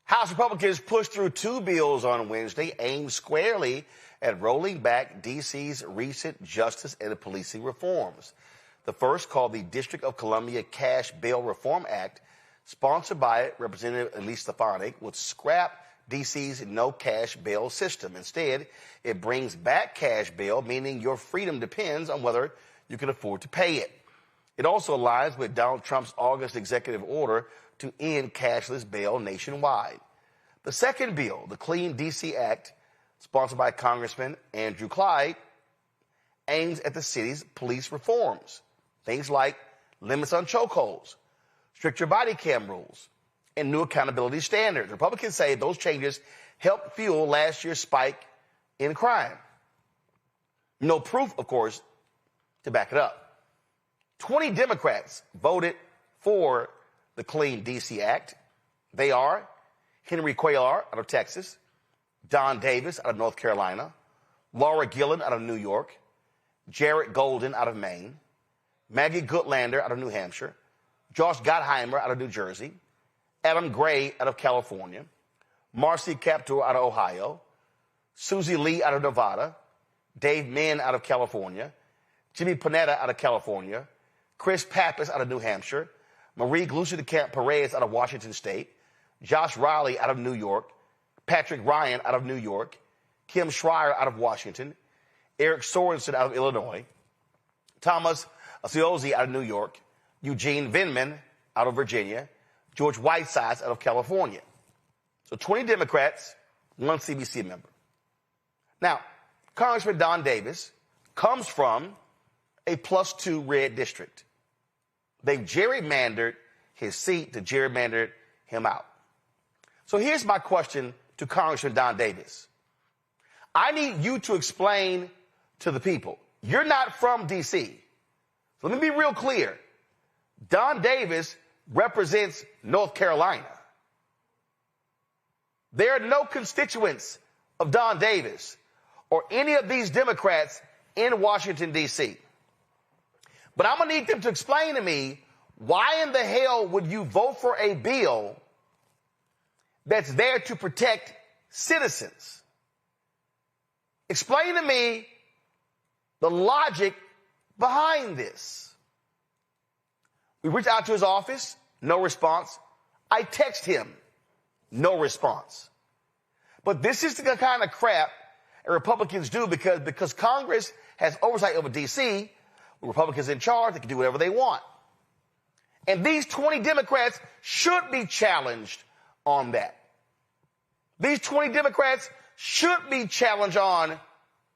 House Republicans pushed through 2 bills on Wednesday aimed squarely at rolling back D.C.'s recent justice and policing reforms. The first, called the District of Columbia Cash Bail Reform Act, sponsored by Representative Elise Stefanik, would scrap D.C.'s no-cash bail system. Instead, it brings back cash bail, meaning your freedom depends on whether you can afford to pay it. It also aligns with Donald Trump's August executive order to end cashless bail nationwide. The second bill, the Clean D.C. Act, sponsored by Congressman Andrew Clyde, aims at the city's police reforms. Things like limits on chokeholds, stricter body cam rules, and new accountability standards. Republicans say those changes helped fuel last year's spike in crime. No proof, of course, to back it up. 20 Democrats voted for the Clean D.C. Act. They are Henry Cuellar out of Texas, Don Davis out of North Carolina, Laura Gillen out of New York, Jared Golden out of Maine, Maggie Goodlander out of New Hampshire, Josh Gottheimer out of New Jersey, Adam Gray out of California, Marcy Kaptur out of Ohio, Susie Lee out of Nevada, Dave Min out of California, Jimmy Panetta out of California, Chris Pappas out of New Hampshire, Marie Glucia de Camp Perez out of Washington State, Josh Riley out of New York, Patrick Ryan out of New York, Kim Schreier out of Washington, Eric Sorensen out of Illinois, Thomas Asiozi out of New York, Eugene Vindman out of Virginia, George Whitesides out of California. So 20 Democrats, 1 CBC member. Now, Congressman Don Davis comes from a +2 red district. They've gerrymandered his seat to gerrymander him out. So here's my question to Congressman Don Davis. I need you to explain to the people. You're not from D.C. So let me be real clear. Don Davis represents North Carolina. There are no constituents of Don Davis or any of these Democrats in Washington, D.C. But I'm going to need them to explain to me, why in the hell would you vote for a bill that's there to protect citizens? Explain to me the logic behind this. We reached out to his office, no response. I text him, no response. But this is the kind of crap and Republicans do because Congress has oversight over D.C., with Republicans in charge, they can do whatever they want. And these 20 Democrats should be challenged on that. These 20 Democrats should be challenged on,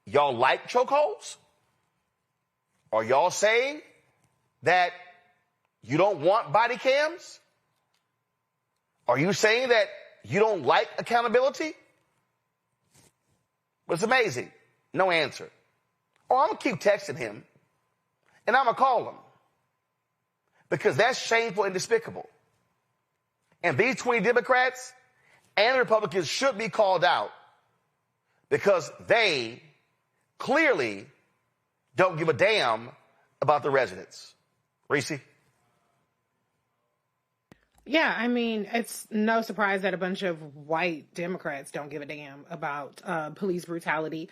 y'all like chokeholds? Are y'all saying that you don't want body cams? Are you saying that you don't like accountability? But it's amazing. No answer. Or I'm going to keep texting him, and I'm going to call him. Because that's shameful and despicable. And these 20 Democrats and Republicans should be called out because they clearly don't give a damn about the residents. Reese? Yeah, I mean, it's no surprise that a bunch of white Democrats don't give a damn about police brutality.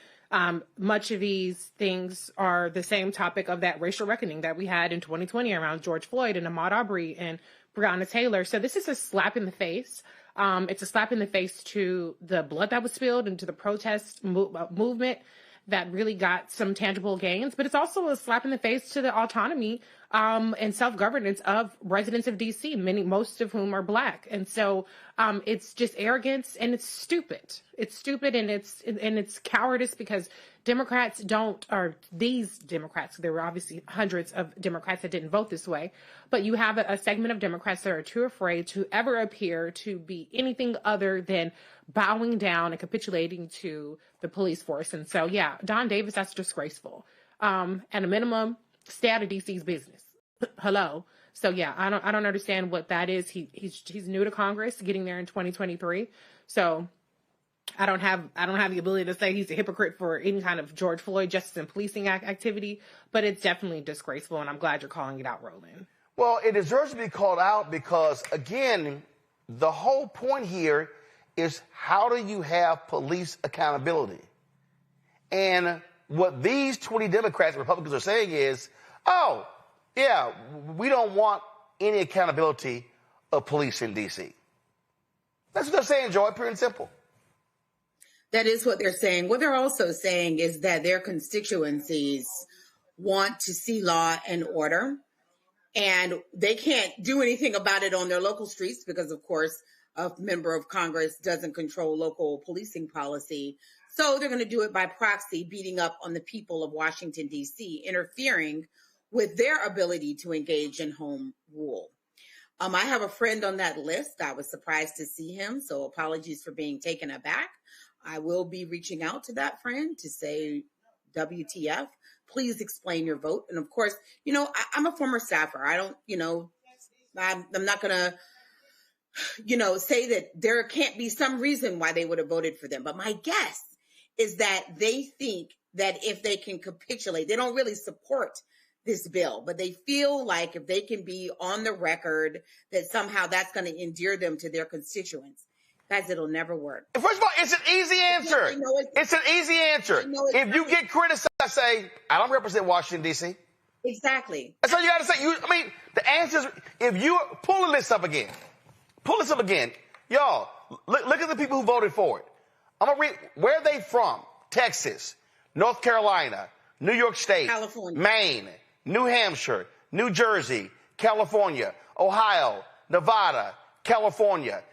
Much of these things are the same topic of that racial reckoning that we had in 2020 around George Floyd and Ahmaud Arbery and Breonna Taylor. So this is a slap in the face. It's a slap in the face to the blood that was spilled and to the protest movement that really got some tangible gains. But it's also a slap in the face to the autonomy and self-governance of residents of D.C., most of whom are Black. And so it's just arrogance and it's stupid. It's stupid and it's cowardice because Democrats these Democrats, there were obviously hundreds of Democrats that didn't vote this way, but you have a segment of Democrats that are too afraid to ever appear to be anything other than bowing down and capitulating to the police force. And so, yeah, Don Davis, that's disgraceful. At a minimum, stay out of DC's business. Hello. So yeah, I don't understand what that is. He's new to Congress, getting there in 2023. So I don't have the ability to say he's a hypocrite for any kind of George Floyd justice and policing activity, but it's definitely disgraceful, and I'm glad you're calling it out, Roland. Well, it deserves to be called out because, again, the whole point here is how do you have police accountability? And what these 20 Democrats and Republicans are saying is, oh, yeah, we don't want any accountability of police in D.C. That's what they're saying, Joy, pure and simple. That is what they're saying. What they're also saying is that their constituencies want to see law and order, and they can't do anything about it on their local streets because, of course, a member of Congress doesn't control local policing policy. So they're going to do it by proxy, beating up on the people of Washington, D.C., interfering with their ability to engage in home rule. I have a friend on that list. I was surprised to see him, so apologies for being taken aback. I will be reaching out to that friend to say, WTF, please explain your vote. And of course, I'm a former staffer. I don't, I'm not going to, say that there can't be some reason why they would have voted for them. But my guess is that they think that if they can capitulate, they don't really support this bill, but they feel like if they can be on the record that somehow that's going to endear them to their constituents. Guys, it'll never work. First of all, it's an easy answer. It's an easy answer. If you get criticized, say, I don't represent Washington, D.C. Exactly. That's all you got to say. The answer is, if you pull this up again, y'all, look at the people who voted for it. I'm going to read, where are they from? Texas, North Carolina, New York State, California, Maine, New Hampshire, New Jersey, California, Ohio, Nevada, California,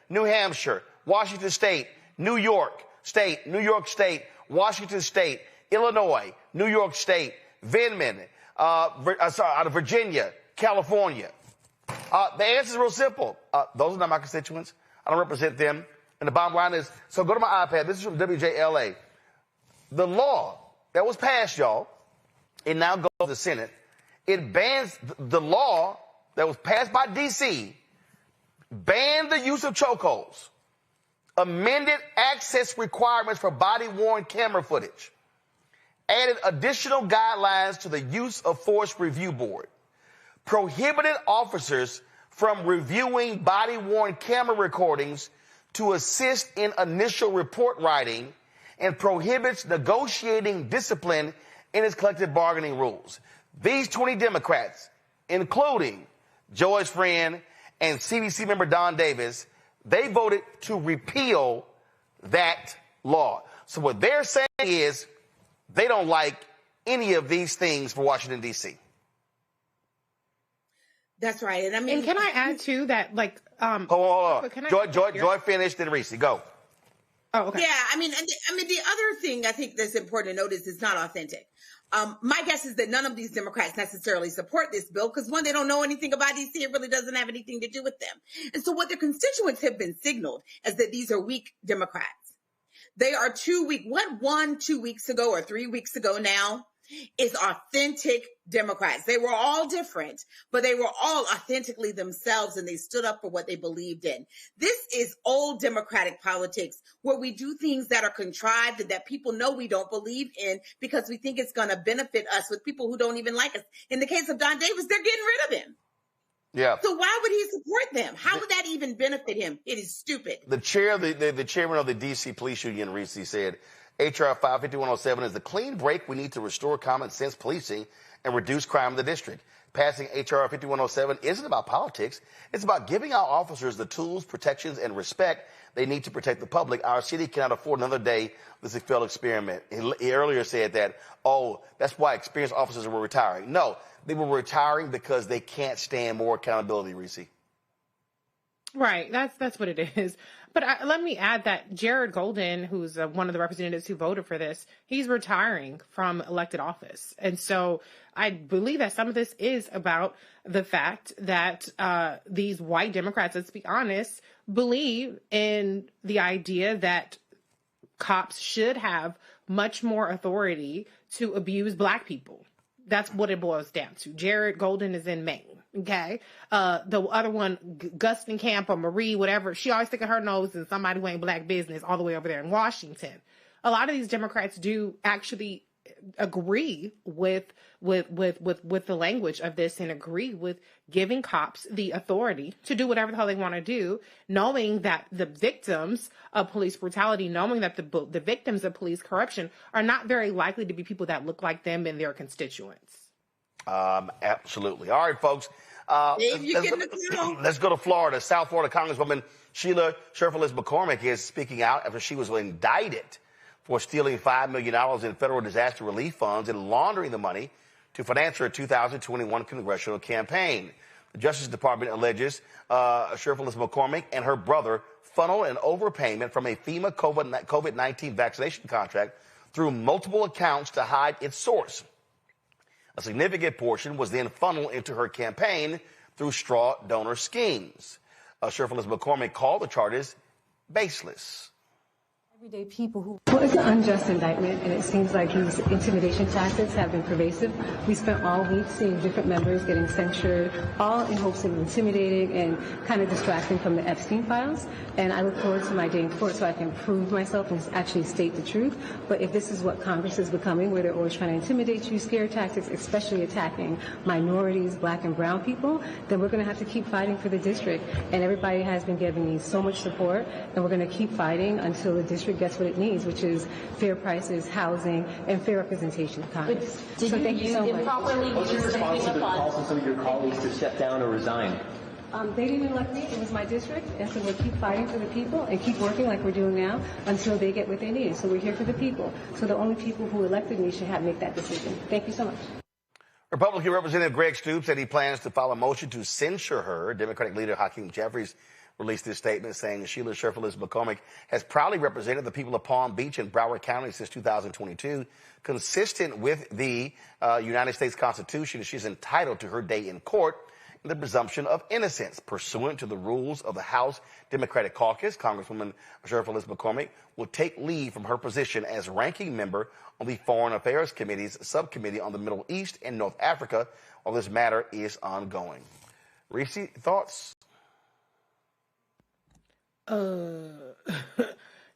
New Hampshire, Washington State, New York State, Washington State, Illinois, New York State, Vindman, out of Virginia, California. The answer is real simple. Those are not my constituents. I don't represent them. And the bottom line is, so go to my iPad. This is from WJLA. The law that was passed, y'all, it now goes to the Senate. It bans the law that was passed by D.C., banned the use of chokeholds, amended access requirements for body-worn camera footage, added additional guidelines to the use of force review board, prohibited officers from reviewing body-worn camera recordings to assist in initial report writing, and prohibits negotiating discipline in its collective bargaining rules. These 20 Democrats, including Joy's friend and CDC member Don Davis, they voted to repeal that law. So what they're saying is they don't like any of these things for Washington, D.C. That's right. And I mean, and can I add too that like, hold on. Joy finished, then Reese, go. Oh, okay. Yeah, I mean, the other thing I think that's important to note is it's not authentic. My guess is that none of these Democrats necessarily support this bill because, one, they don't know anything about DC. It really doesn't have anything to do with them. And so what their constituents have been signaled is that these are weak Democrats. They are 2 weak. What won 2 weeks ago or 3 weeks ago now is authentic Democrats. They were all different, but they were all authentically themselves, and they stood up for what they believed in. This is old Democratic politics where we do things that are contrived and that people know we don't believe in because we think it's going to benefit us with people who don't even like us. In the case of Don Davis, they're getting rid of him. Yeah. So why would he support them? How would that even benefit him? It is stupid. The chairman of the D.C. Police Union, Reese, said, H.R. 55107 is the clean break we need to restore common sense policing and reduce crime in the district. Passing H.R. 5107 isn't about politics. It's about giving our officers the tools, protections, and respect they need to protect the public. Our city cannot afford another day of this failed experiment. He earlier said that, that's why experienced officers were retiring. No, they were retiring because they can't stand more accountability, Reese. Right. That's what it is. But let me add that Jared Golden, who's one of the representatives who voted for this, he's retiring from elected office. And so I believe that some of this is about the fact that these white Democrats, let's be honest, believe in the idea that cops should have much more authority to abuse Black people. That's what it boils down to. Jared Golden is in Maine. Okay. The other one, Gustin Camp or Marie, whatever, she always sticking her nose in somebody who ain't Black business all the way over there in Washington. A lot of these Democrats do actually agree with the language of this and agree with giving cops the authority to do whatever the hell they want to do, knowing that the victims of police brutality, knowing that the victims of police corruption are not very likely to be people that look like them and their constituents. Absolutely. All right, folks. Let's go to Florida. South Florida Congresswoman Sheila Sherfullis McCormick is speaking out after she was indicted for stealing $5 million in federal disaster relief funds and laundering the money to finance her 2021 congressional campaign. The Justice Department alleges Sherfullis McCormick and her brother funneled an overpayment from a FEMA COVID-19 vaccination contract through multiple accounts to hide its source. A significant portion was then funneled into her campaign through straw donor schemes. Sherfullis McCormick called the charges baseless. Everyday people who... Well, it's an unjust indictment, and it seems like these intimidation tactics have been pervasive. We spent all week seeing different members getting censured, all in hopes of intimidating and kind of distracting from the Epstein files. And I look forward to my day in court so I can prove myself and actually state the truth. But if this is what Congress is becoming, where they're always trying to intimidate you, scare tactics, especially attacking minorities, Black and brown people, then we're going to have to keep fighting for the district. And everybody has been giving me so much support, and we're going to keep fighting until the district gets what it needs, which is fair prices, housing, and fair representation in Congress. So thank you so much. What's your response to the calls of some of your colleagues to step down or resign? They didn't elect me. It was my district. And so we'll keep fighting for the people and keep working like we're doing now until they get what they need. So we're here for the people. So the only people who elected me should make that decision. Thank you so much. Republican Representative Greg Stoops said he plans to file a motion to censure her. Democratic leader Hakeem Jeffries released this statement saying Sheila Sherfullis McCormick has proudly represented the people of Palm Beach and Broward County since 2022. Consistent with the United States Constitution, she's entitled to her day in court and the presumption of innocence. Pursuant to the rules of the House Democratic Caucus, Congresswoman Sherfullis McCormick will take leave from her position as ranking member on the Foreign Affairs Committee's subcommittee on the Middle East and North Africa while this matter is ongoing. Reese, thoughts?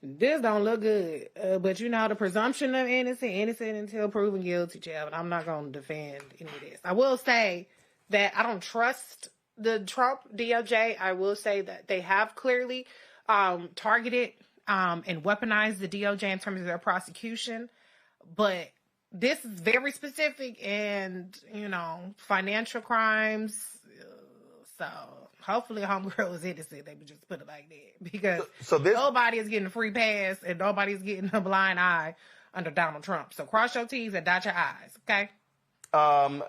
This don't look good. But you know, the presumption of innocent until proven guilty, child. I'm not going to defend any of this. I will say that I don't trust the Trump DOJ. I will say that they have clearly targeted and weaponized the DOJ in terms of their prosecution. But this is very specific and, financial crimes, So hopefully homegirl is innocent. They would just put it like that. Because this, nobody is getting a free pass and nobody's getting a blind eye under Donald Trump. So cross your T's and dot your I's, okay?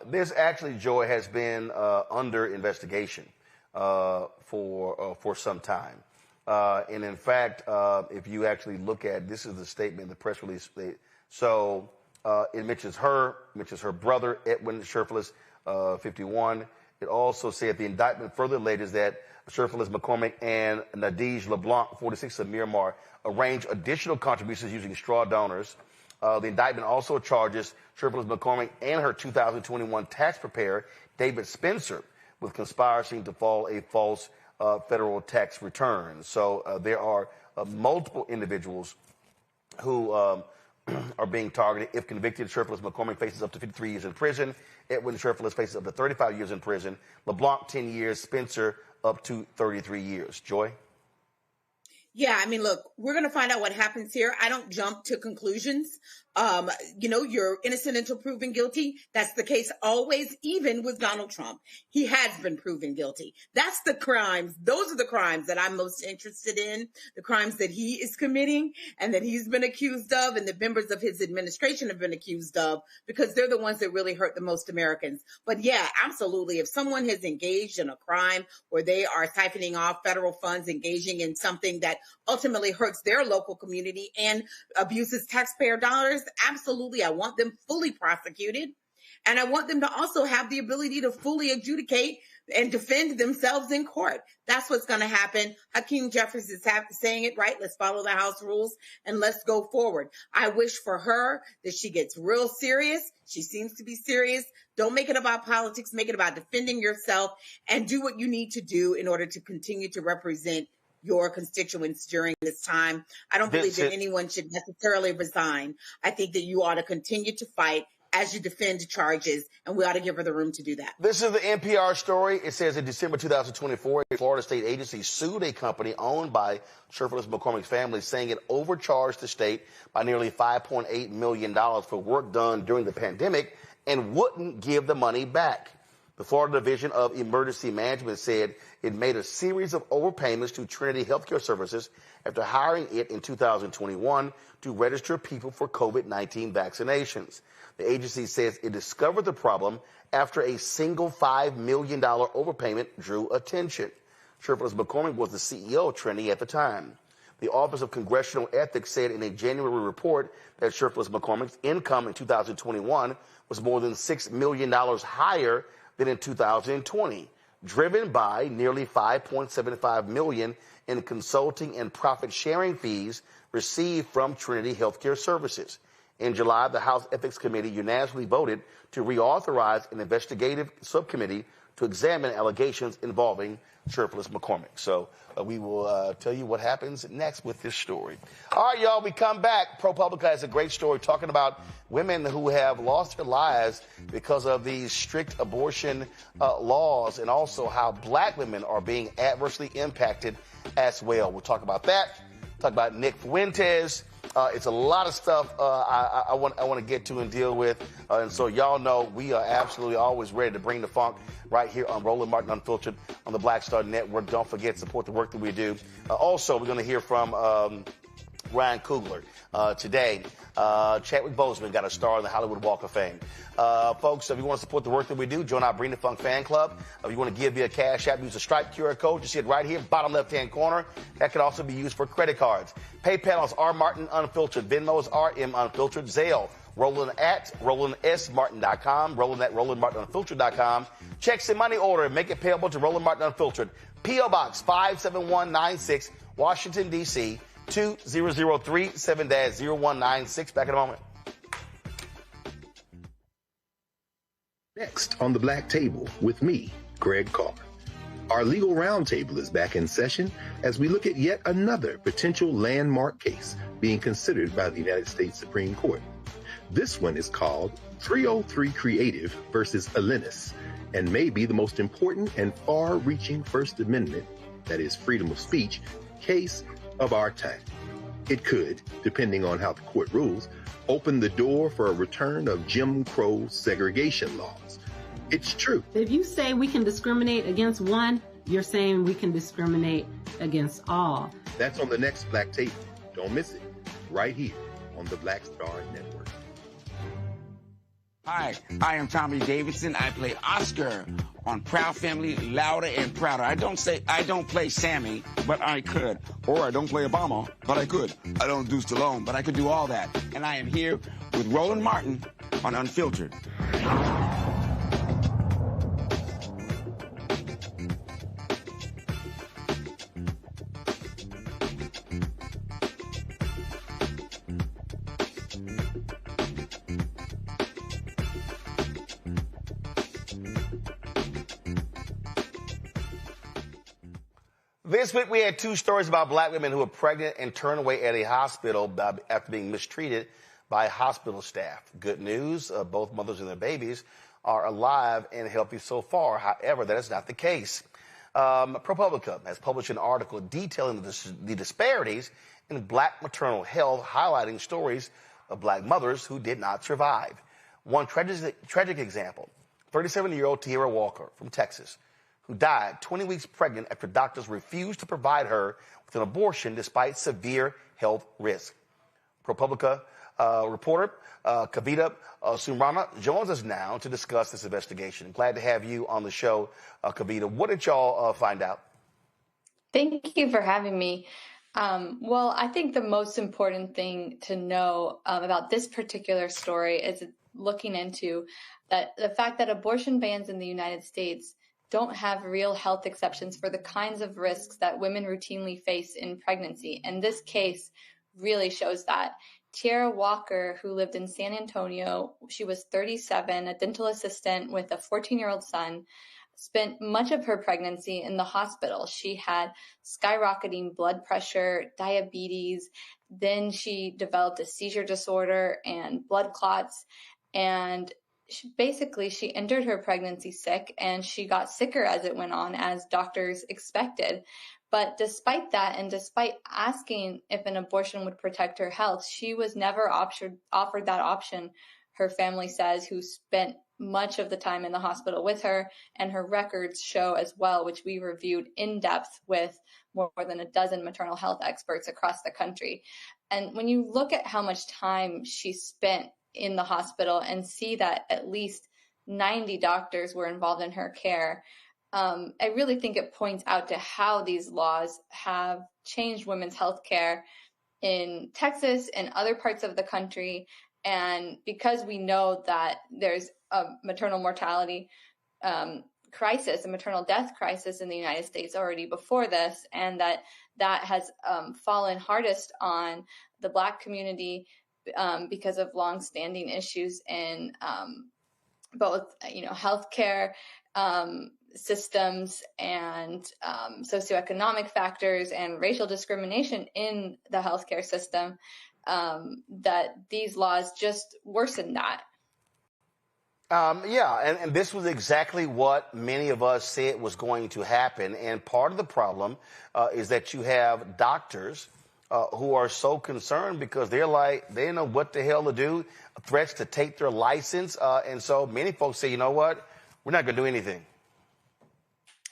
This actually, Joy, has been under investigation for some time. And in fact, if you actually look at, this is the statement, the press release. It mentions her brother, Edwin Sherfless, 51. It also said the indictment further alleges that Sherfless McCormick and Nadege LeBlanc, 46 of Miramar, arranged additional contributions using straw donors. The indictment also charges Sherfless McCormick and her 2021 tax preparer, David Spencer, with conspiring to file a false federal tax return. So there are multiple individuals who are being targeted. If convicted, Sherfless McCormick faces up to 53 years in prison. Edwin Sherfless faces up to 35 years in prison. LeBlanc, 10 years. Spencer, up to 33 years. Joy? Yeah, I mean, look, we're going to find out what happens here. I don't jump to conclusions. You're innocent until proven guilty. That's the case always, even with Donald Trump. He has been proven guilty. That's the crimes. Those are the crimes that I'm most interested in, the crimes that he is committing and that he's been accused of and the members of his administration have been accused of, because they're the ones that really hurt the most Americans. But yeah, absolutely. If someone has engaged in a crime where they are siphoning off federal funds, engaging in something that ultimately hurts their local community and abuses taxpayer dollars, absolutely. I want them fully prosecuted. And I want them to also have the ability to fully adjudicate and defend themselves in court. That's what's going to happen. Hakeem Jeffries is saying it right. Let's follow the House rules and let's go forward. I wish for her that she gets real serious. She seems to be serious. Don't make it about politics. Make it about defending yourself and do what you need to do in order to continue to represent your constituents during this time. I don't believe that anyone should necessarily resign. I think that you ought to continue to fight as you defend charges, and we ought to give her the room to do that. This is the NPR story. It says in December 2024, a Florida state agency sued a company owned by Sherfless McCormick's family, saying it overcharged the state by nearly $5.8 million for work done during the pandemic and wouldn't give the money back. The Florida Division of Emergency Management said it made a series of overpayments to Trinity Healthcare Services after hiring it in 2021 to register people for COVID-19 vaccinations. The agency says it discovered the problem after a single $5 million overpayment drew attention. Sherfless McCormick was the CEO of Trinity at the time. The Office of Congressional Ethics said in a January report that Sherfless McCormick's income in 2021 was more than $6 million higher than in 2020, driven by nearly $5.75 million in consulting and profit-sharing fees received from Trinity Healthcare Services. In July, the House Ethics Committee unanimously voted to reauthorize an investigative subcommittee to examine allegations involving Sherfless McCormick. So we will tell you what happens next with this story. All right, y'all, we come back. ProPublica has a great story talking about women who have lost their lives because of these strict abortion laws, and also how black women are being adversely impacted as well. We'll talk about that. Talk about Nick Fuentes. It's a lot of stuff I want to get to and deal with. And so y'all know we are absolutely always ready to bring the funk right here on Roland Martin Unfiltered on the Black Star Network. Don't forget, support the work that we do. Also, we're going to hear from Ryan Coogler today. Chadwick Boseman got a star on the Hollywood Walk of Fame. Folks, if you want to support the work that we do, join our Bring the Funk fan club. If you want to give via Cash App, use the Stripe QR code. You see it right here, bottom left-hand corner. That can also be used for credit cards. PayPal is R Martin Unfiltered. Venmo is RM Unfiltered. Zelle, Roland at RolandSMartin.com. Roland at RolandMartinUnfiltered.com. Checks and money order. Make it payable to Roland Martin Unfiltered. P.O. Box 57196, Washington, D.C. 20037-0196. Back in a moment. Next on the Black Table with me, Greg Carr. Our legal roundtable is back in session as we look at yet another potential landmark case being considered by the United States Supreme Court. This one is called 303 Creative versus Alennis, and may be the most important and far-reaching First Amendment, that is freedom of speech, case of our time. It could, depending on how the court rules, open the door for a return of Jim Crow segregation laws. It's true. If you say we can discriminate against one, you're saying we can discriminate against all. That's on the next Black Table. Don't miss it. Right here on the Black Star Network. Hi, I am Tommy Davidson. I play Oscar on Proud Family, Louder and Prouder. I don't play Sammy, but I could. Or I don't play Obama, but I could. I don't do Stallone, but I could do all that. And I am here with Roland Martin on Unfiltered. This week we had two stories about black women who were pregnant and turned away at a hospital after being mistreated by hospital staff. Good news, both mothers and their babies are alive and healthy so far. However, that is not the case. ProPublica has published an article detailing the disparities in black maternal health, highlighting stories of black mothers who did not survive. One tragic example, 37-year-old Tierra Walker from Texas, who died 20 weeks pregnant after doctors refused to provide her with an abortion despite severe health risk. ProPublica reporter Kavita Sumrana joins us now to discuss this investigation. Glad to have you on the show, Kavita. What did y'all find out? Thank you for having me. Well, I think the most important thing to know about this particular story is looking into that the fact that abortion bans in the United States don't have real health exceptions for the kinds of risks that women routinely face in pregnancy. And this case really shows that. Tierra Walker, who lived in San Antonio, she was 37, a dental assistant with a 14-year-old son, spent much of her pregnancy in the hospital. She had skyrocketing blood pressure, diabetes, then she developed a seizure disorder and blood clots, and she entered her pregnancy sick, and she got sicker as it went on, as doctors expected. But despite that, and despite asking if an abortion would protect her health, she was never offered that option, her family says, who spent much of the time in the hospital with her, and her records show as well, which we reviewed in depth with more than a dozen maternal health experts across the country. And when you look at how much time she spent in the hospital and see that at least 90 doctors were involved in her care, I really think it points out to how these laws have changed women's health care in Texas and other parts of the country. And because we know that there's a maternal mortality crisis, a maternal death crisis in the United States already before this, and that has fallen hardest on the Black community because of longstanding issues in both, healthcare systems and socioeconomic factors and racial discrimination in the healthcare system, that these laws just worsen that. And this was exactly what many of us said was going to happen. And part of the problem is that you have doctors who are so concerned because they don't know what the hell to do, threats to take their license. And so many folks say, you know what, we're not going to do anything.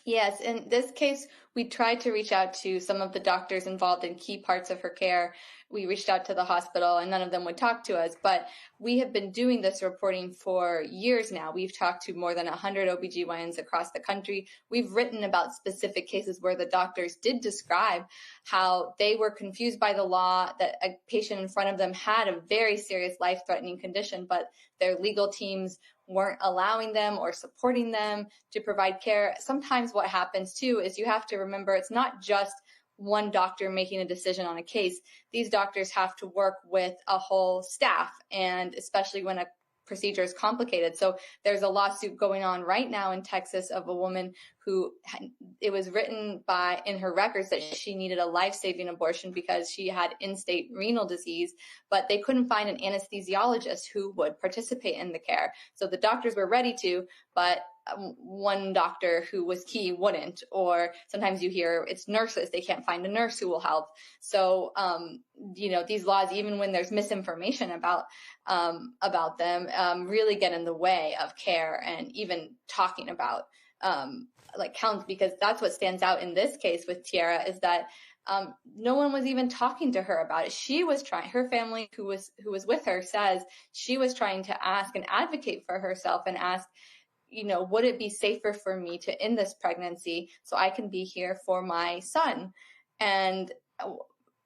Yes, in this case, we tried to reach out to some of the doctors involved in key parts of her care. We reached out to the hospital and none of them would talk to us, but we have been doing this reporting for years now. We've talked to more than 100 OBGYNs across the country. We've written about specific cases where the doctors did describe how they were confused by the law, that a patient in front of them had a very serious life-threatening condition, but their legal teams weren't allowing them or supporting them to provide care. Sometimes what happens too is you have to remember it's not just one doctor making a decision on a case. These doctors have to work with a whole staff, and especially when a procedure is complicated. So there's a lawsuit going on right now in Texas of a woman who it was written in her records that she needed a life-saving abortion because she had in-state renal disease, but they couldn't find an anesthesiologist who would participate in the care. So the doctors were ready to, but one doctor who was key wouldn't, or sometimes you hear it's nurses, they can't find a nurse who will help. So, these laws, even when there's misinformation about them, really get in the way of care and even talking about counts, because that's what stands out in this case with Tiara is that no one was even talking to her about it. She was trying, her family who was with her says she was trying to ask and advocate for herself and ask, would it be safer for me to end this pregnancy so I can be here for my son? And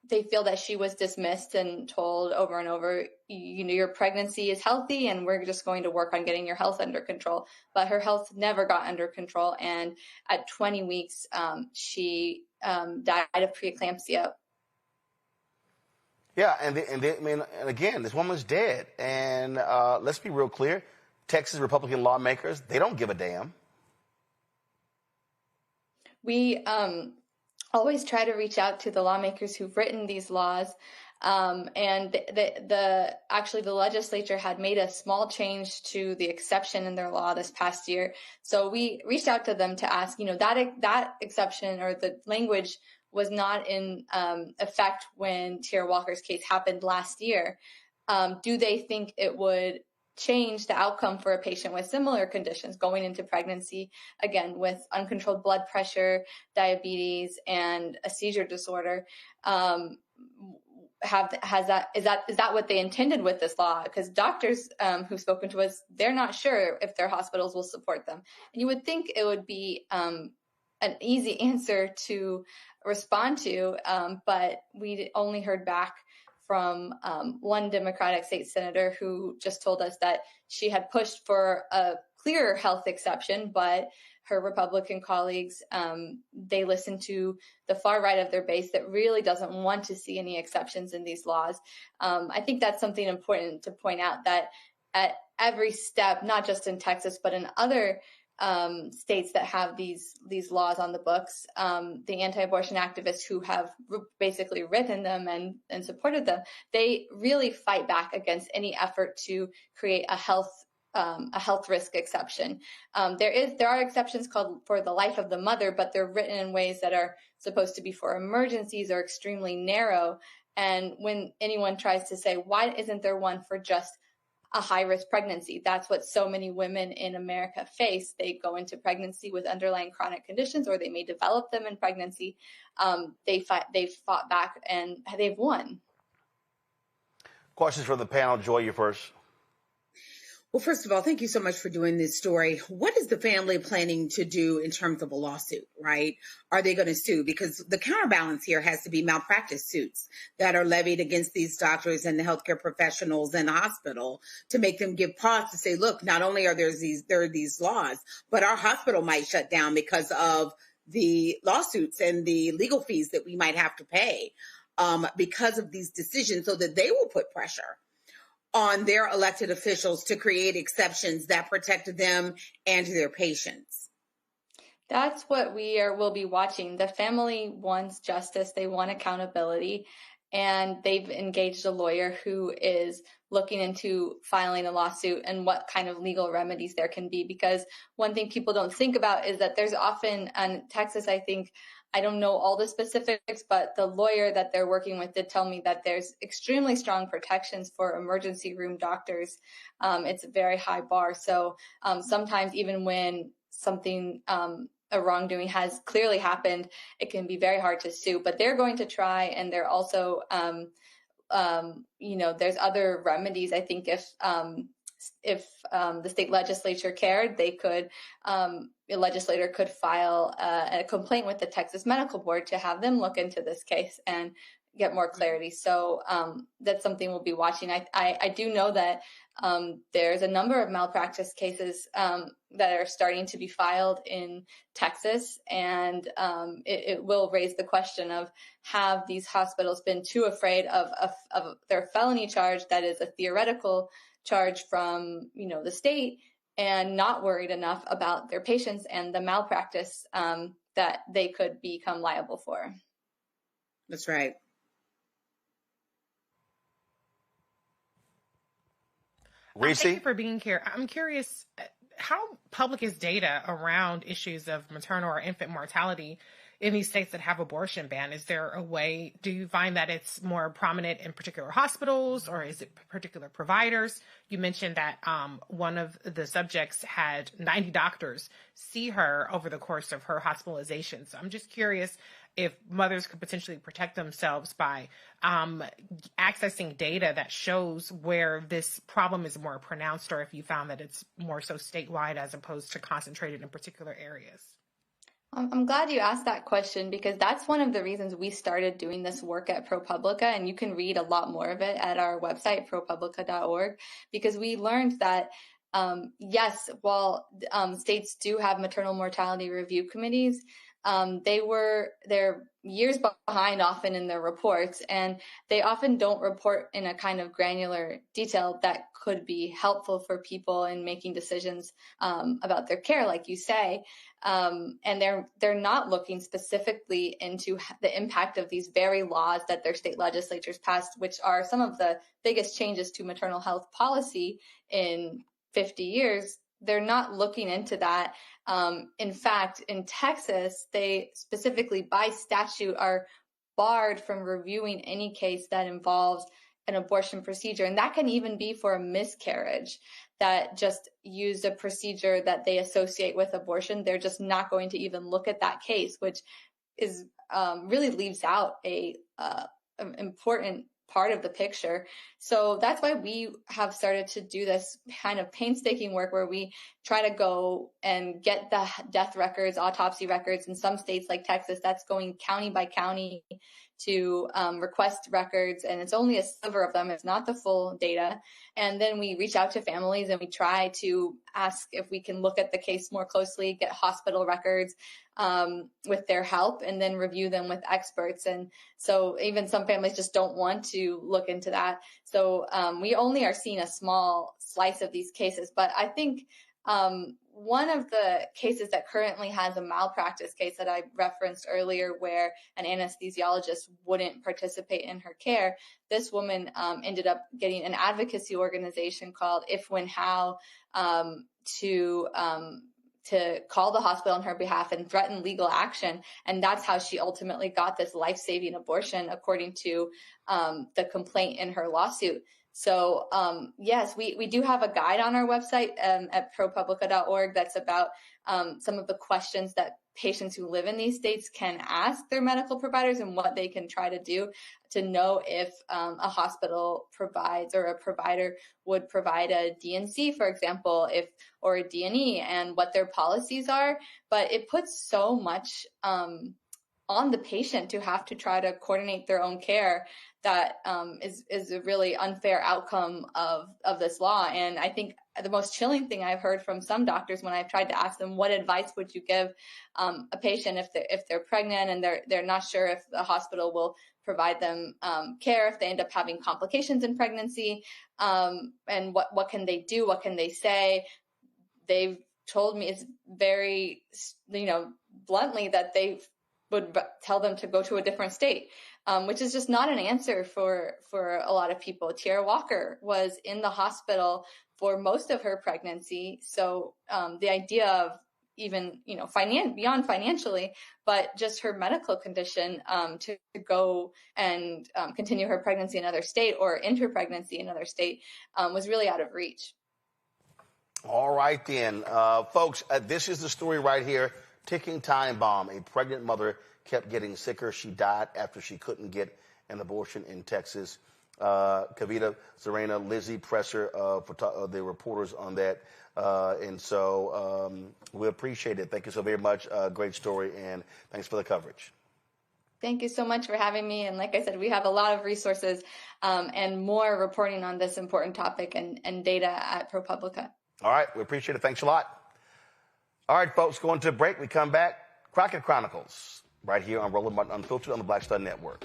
they feel that she was dismissed and told over and over, your pregnancy is healthy and we're just going to work on getting your health under control. But her health never got under control. And at 20 weeks, she died of preeclampsia. Yeah, and again, this woman's dead. And let's be real clear. Texas Republican lawmakers, they don't give a damn. We always try to reach out to the lawmakers who've written these laws. And actually the legislature had made a small change to the exception in their law this past year. So we reached out to them to ask, that exception or the language was not in effect when Tiara Walker's case happened last year. Do they think it would change the outcome for a patient with similar conditions going into pregnancy, again, with uncontrolled blood pressure, diabetes, and a seizure disorder? Is that what they intended with this law? Because doctors who've spoken to us, they're not sure if their hospitals will support them. And you would think it would be an easy answer to respond to, but we only heard back from one Democratic state senator who just told us that she had pushed for a clear health exception, but her Republican colleagues, they listen to the far right of their base that really doesn't want to see any exceptions in these laws. I think that's something important to point out, that at every step, not just in Texas, but in other states that have these laws on the books, the anti-abortion activists who have basically written them and supported them, they really fight back against any effort to create a health risk exception. There are exceptions called for the life of the mother, but they're written in ways that are supposed to be for emergencies or extremely narrow. And when anyone tries to say, why isn't there one for just a high-risk pregnancy? That's what so many women in America face. They go into pregnancy with underlying chronic conditions, or they may develop them in pregnancy. They've fought back and they've won. Questions from the panel. Joy, you first. Well, first of all, thank you so much for doing this story. What is the family planning to do in terms of a lawsuit, right? Are they going to sue? Because the counterbalance here has to be malpractice suits that are levied against these doctors and the healthcare professionals in the hospital to make them give pause to say, look, not only are there these laws, but our hospital might shut down because of the lawsuits and the legal fees that we might have to pay because of these decisions, so that they will put pressure on their elected officials to create exceptions that protect them and their patients. That's what we'll be watching. The family wants justice. They want accountability. And they've engaged a lawyer who is looking into filing a lawsuit and what kind of legal remedies there can be. Because one thing people don't think about is that there's often, in Texas, I don't know all the specifics, but the lawyer that they're working with did tell me that there's extremely strong protections for emergency room doctors. It's a very high bar. So sometimes even when something, a wrongdoing has clearly happened, it can be very hard to sue. But they're going to try, and they're also, there's other remedies. I think if the state legislature cared, they could, a legislator could file a complaint with the Texas Medical Board to have them look into this case and get more clarity. So that's something we'll be watching. I do know that there's a number of malpractice cases that are starting to be filed in Texas, and it will raise the question of, have these hospitals been too afraid of their felony charge that is a theoretical charge from the state, and not worried enough about their patients and the malpractice that they could become liable for. That's right. Reese? Thank you for being here. I'm curious, how public is data around issues of maternal or infant mortality in these states that have abortion ban? Is there a way, do you find that it's more prominent in particular hospitals, or is it particular providers? You mentioned that one of the subjects had 90 doctors see her over the course of her hospitalization. So I'm just curious if mothers could potentially protect themselves by accessing data that shows where this problem is more pronounced, or if you found that it's more so statewide as opposed to concentrated in particular areas. I'm glad you asked that question, because that's one of the reasons we started doing this work at ProPublica, and you can read a lot more of it at our website, ProPublica.org, because we learned that, yes, while states do have maternal mortality review committees, they're years behind often in their reports, and they often don't report in a kind of granular detail that could be helpful for people in making decisions about their care, like you say. And they're not looking specifically into the impact of these very laws that their state legislatures passed, which are some of the biggest changes to maternal health policy in 50 years. They're not looking into that. In fact, in Texas, they specifically by statute are barred from reviewing any case that involves an abortion procedure. And that can even be for a miscarriage that just used a procedure that they associate with abortion. They're just not going to even look at that case, which is really leaves out an important part of the picture. So that's why we have started to do this kind of painstaking work where we try to go and get the death records, autopsy records. In some states like Texas, that's going county by county to request records, and it's only a sliver of them. It's not the full data. And then we reach out to families and we try to ask if we can look at the case more closely, get hospital records with their help, and then review them with experts. And so even some families just don't want to look into that. So we only are seeing a small slice of these cases. But I think one of the cases that currently has a malpractice case that I referenced earlier, where an anesthesiologist wouldn't participate in her care, this woman ended up getting an advocacy organization called If, When, How to call the hospital on her behalf and threaten legal action. And that's how she ultimately got this life-saving abortion, according to the complaint in her lawsuit. So, yes, we do have a guide on our website at ProPublica.org that's about some of the questions that patients who live in these states can ask their medical providers and what they can try to do to know if a hospital provides, or a provider would provide a DNC, for example, or a D&E, and what their policies are. But it puts so much on the patient to have to try to coordinate their own care that is a really unfair outcome of this law. And I think the most chilling thing I've heard from some doctors when I've tried to ask them, what advice would you give a patient if they're pregnant and they're not sure if the hospital will provide them care if they end up having complications in pregnancy, and what can they do? What can they say? They've told me it's very, bluntly, that they would tell them to go to a different state, which is just not an answer for a lot of people. Tiara Walker was in the hospital for most of her pregnancy. So the idea of even, beyond financially, but just her medical condition to go and continue her pregnancy in another state or end her pregnancy in another state was really out of reach. All right, then. Folks, this is the story right here. Ticking time bomb. A pregnant mother kept getting sicker. She died after she couldn't get an abortion in Texas. Kavita, Serena, Lizzie Presser, the reporters on that. And so we appreciate it. Thank you so very much. Great story, and thanks for the coverage. Thank you so much for having me. And like I said, we have a lot of resources and more reporting on this important topic and data at ProPublica. All right. We appreciate it. Thanks a lot. All right, folks, going to a break. We come back. Crockett Chronicles, right here on Roland Martin Unfiltered on the Black Star Network.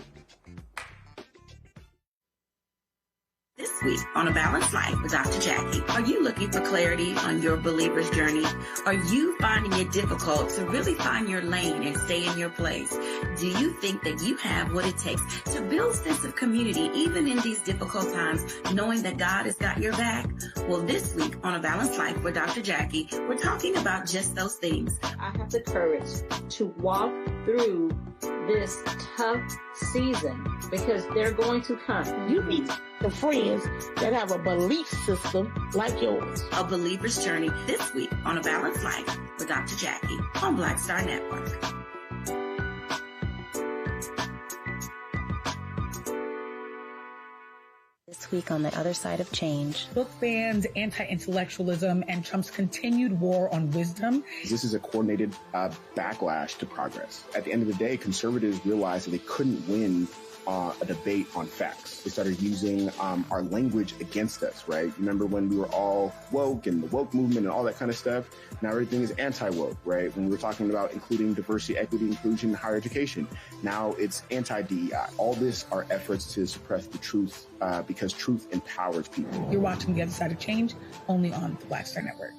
This week on A Balanced Life with Dr. Jackie, are you looking for clarity on your believer's journey? Are you finding it difficult to really find your lane and stay in your place? Do you think that you have what it takes to build a sense of community even in these difficult times, knowing that God has got your back? Well, this week on A Balanced Life with Dr. Jackie, we're talking about just those things. I have the courage to walk through this tough season because they're going to come. You need the friends that have a belief system like yours. A believer's journey this week on A Balanced Life with Dr. Jackie on Black Star Network. This week on The Other Side of Change. Book bans, anti-intellectualism, and Trump's continued war on wisdom. This is a coordinated backlash to progress. At the end of the day, conservatives realized that they couldn't win a debate on facts. They started using our language against us, right? Remember when we were all woke and the woke movement and all that kind of stuff? Now everything is anti-woke, right? When we were talking about including diversity, equity, inclusion, and higher education, now it's anti-DEI. All this are efforts to suppress the truth because truth empowers people. You're watching The Other Side of Change only on the Black Star Network.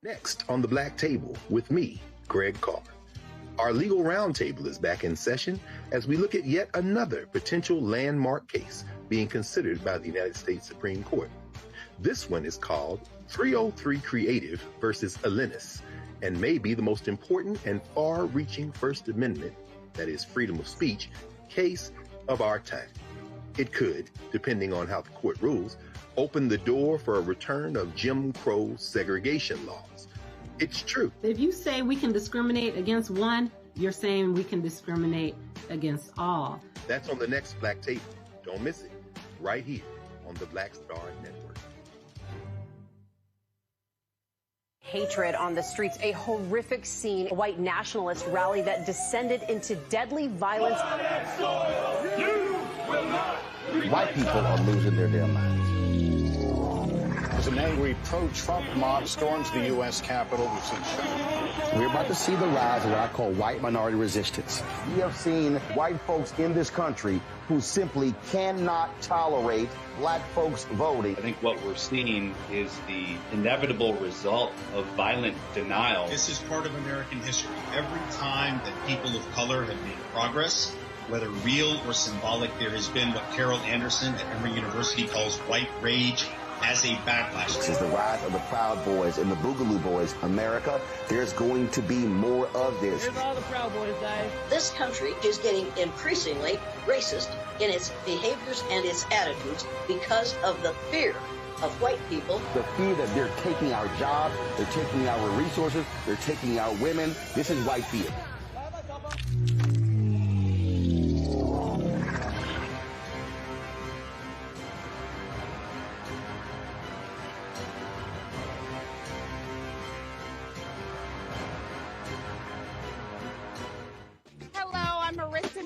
Next on the Black Table with me, Greg Carr. Our legal roundtable is back in session as we look at yet another potential landmark case being considered by the United States Supreme Court. This one is called 303 Creative versus Alennis and may be the most important and far-reaching First Amendment, that is freedom of speech, case of our time. It could, depending on how the court rules, open the door for a return of Jim Crow segregation laws. It's true. If you say we can discriminate against one, you're saying we can discriminate against all. That's on the next Black Table. Don't miss it. Right here on the Black Star Network. Hatred on the streets, a horrific scene, a white nationalist rally that descended into deadly violence. White people are losing their damn minds. As an angry pro-Trump mob storms the U.S. Capitol, we've seen We're about to see the rise of what I call white minority resistance. We have seen white folks in this country who simply cannot tolerate black folks voting. I think what we're seeing is the inevitable result of violent denial. This is part of American history. Every time that people of color have made progress, whether real or symbolic, there has been what Carol Anderson at Emory University calls white rage as a backlash. This is the rise of the Proud Boys and the Boogaloo Boys. America, there's going to be more of this. Here's all the Proud Boys, guys. This country is getting increasingly racist in its behaviors and its attitudes because of the fear of white people. The fear that they're taking our jobs, they're taking our resources, they're taking our women. This is white fear.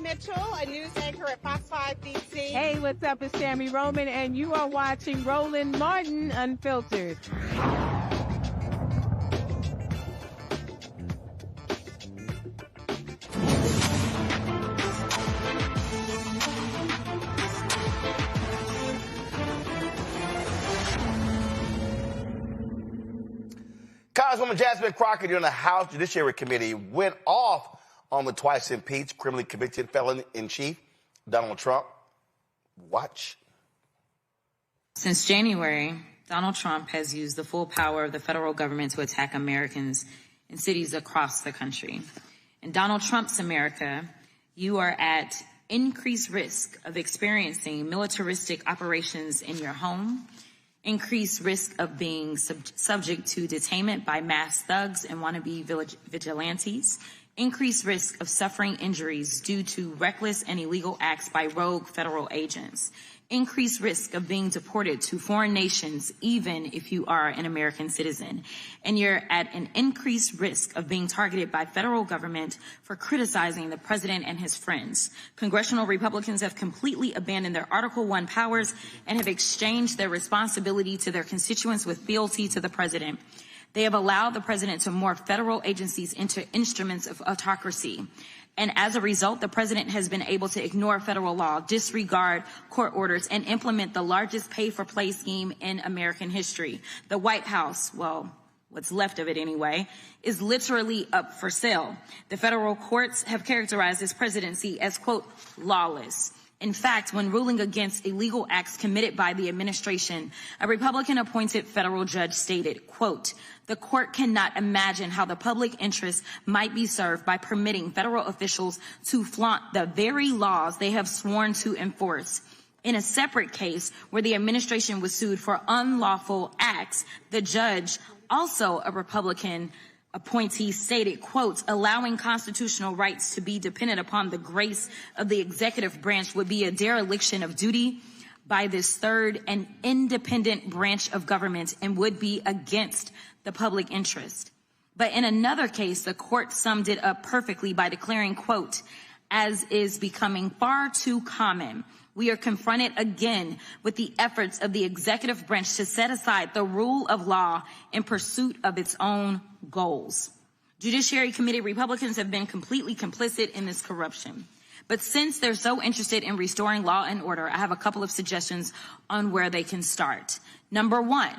Mitchell, a news anchor at Fox 5 DC. Hey, what's up? It's Sammy Roman, and you are watching Roland Martin Unfiltered. Congresswoman Jasmine Crockett during the House Judiciary Committee went off on the twice impeached, criminally convicted felon-in-chief, Donald Trump. Watch. Since January, Donald Trump has used the full power of the federal government to attack Americans in cities across the country. In Donald Trump's America, you are at increased risk of experiencing militaristic operations in your home, increased risk of being subject to detainment by mass thugs and wannabe vigilantes, increased risk of suffering injuries due to reckless and illegal acts by rogue federal agents, increased risk of being deported to foreign nations even if you are an American citizen, and you're at an increased risk of being targeted by federal government for criticizing the president and his friends. Congressional Republicans have completely abandoned their Article I powers and have exchanged their responsibility to their constituents with fealty to the president. They have allowed the president to morph federal agencies into instruments of autocracy. And as a result, the president has been able to ignore federal law, disregard court orders, and implement the largest pay-for-play scheme in American history. The White House, well, what's left of it anyway, is literally up for sale. The federal courts have characterized this presidency as, quote, lawless. In fact, when ruling against illegal acts committed by the administration, a Republican-appointed federal judge stated, quote, the court cannot imagine how the public interest might be served by permitting federal officials to flaunt the very laws they have sworn to enforce. In a separate case where the administration was sued for unlawful acts, the judge, also a Republican appointee, stated, quote, allowing constitutional rights to be dependent upon the grace of the executive branch would be a dereliction of duty by this third and independent branch of government and would be against the public interest. But in another case, the court summed it up perfectly by declaring, quote, as is becoming far too common, we are confronted again with the efforts of the executive branch to set aside the rule of law in pursuit of its own goals. Judiciary Committee Republicans have been completely complicit in this corruption. But since they're so interested in restoring law and order, I have a couple of suggestions on where they can start. Number one,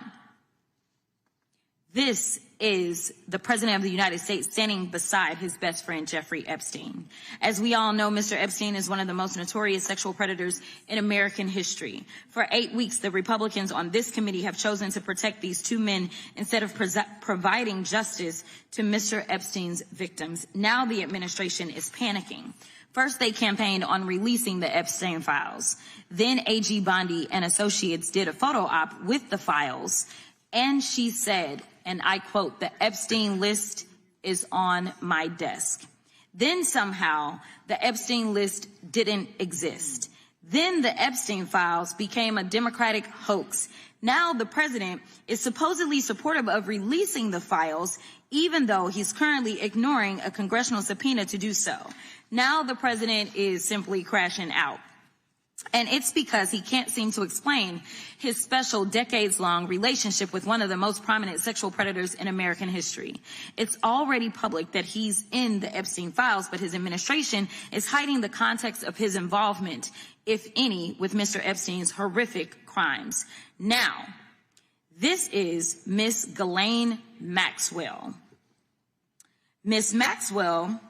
this is the President of the United States standing beside his best friend, Jeffrey Epstein. As we all know, Mr. Epstein is one of the most notorious sexual predators in American history. For 8 weeks, the Republicans on this committee have chosen to protect these two men instead of providing justice to Mr. Epstein's victims. Now the administration is panicking. First, they campaigned on releasing the Epstein files. Then AG Bondi and Associates did a photo op with the files. And she said, and I quote, the Epstein list is on my desk. Then somehow the Epstein list didn't exist. Then the Epstein files became a Democratic hoax. Now the president is supposedly supportive of releasing the files, even though he's currently ignoring a congressional subpoena to do so. Now the president is simply crashing out. And it's because he can't seem to explain his special decades-long relationship with one of the most prominent sexual predators in American history. It's already public that he's in the Epstein files, but his administration is hiding the context of his involvement, if any, with Mr. Epstein's horrific crimes. Now, this is Miss Ghislaine Maxwell. Miss Maxwell,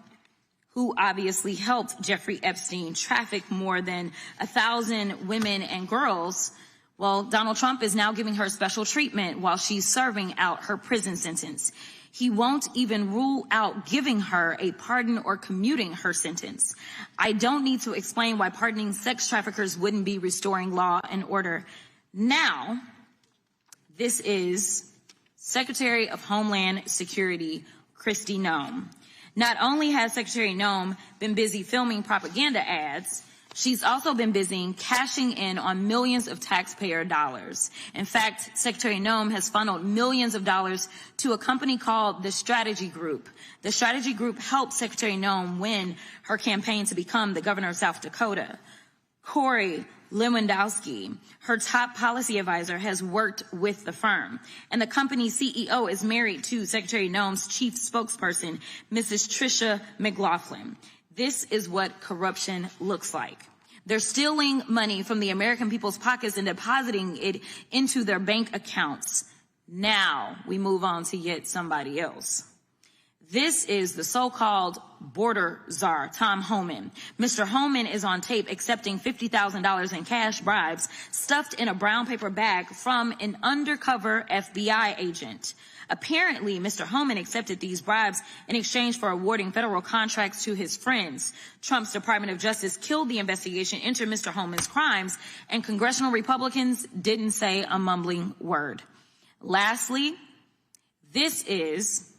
who obviously helped Jeffrey Epstein traffic more than 1,000 women and girls, well, Donald Trump is now giving her special treatment while she's serving out her prison sentence. He won't even rule out giving her a pardon or commuting her sentence. I don't need to explain why pardoning sex traffickers wouldn't be restoring law and order. Now, this is Secretary of Homeland Security, Kristi Noem. Not only has Secretary Noem been busy filming propaganda ads, she's also been busy cashing in on millions of taxpayer dollars. In fact, Secretary Noem has funneled millions of dollars to a company called the Strategy Group. The Strategy Group helped Secretary Noem win her campaign to become the governor of South Dakota. Corey Lewandowski, her top policy advisor, has worked with the firm. And the company's CEO is married to Secretary Noem's chief spokesperson, Mrs. Tricia McLaughlin. This is what corruption looks like. They're stealing money from the American people's pockets and depositing it into their bank accounts. Now we move on to yet somebody else. This is the so-called border czar, Tom Homan. Mr. Homan is on tape accepting $50,000 in cash bribes stuffed in a brown paper bag from an undercover FBI agent. Apparently, Mr. Homan accepted these bribes in exchange for awarding federal contracts to his friends. Trump's Department of Justice killed the investigation into Mr. Homan's crimes, and congressional Republicans didn't say a mumbling word. Lastly, this is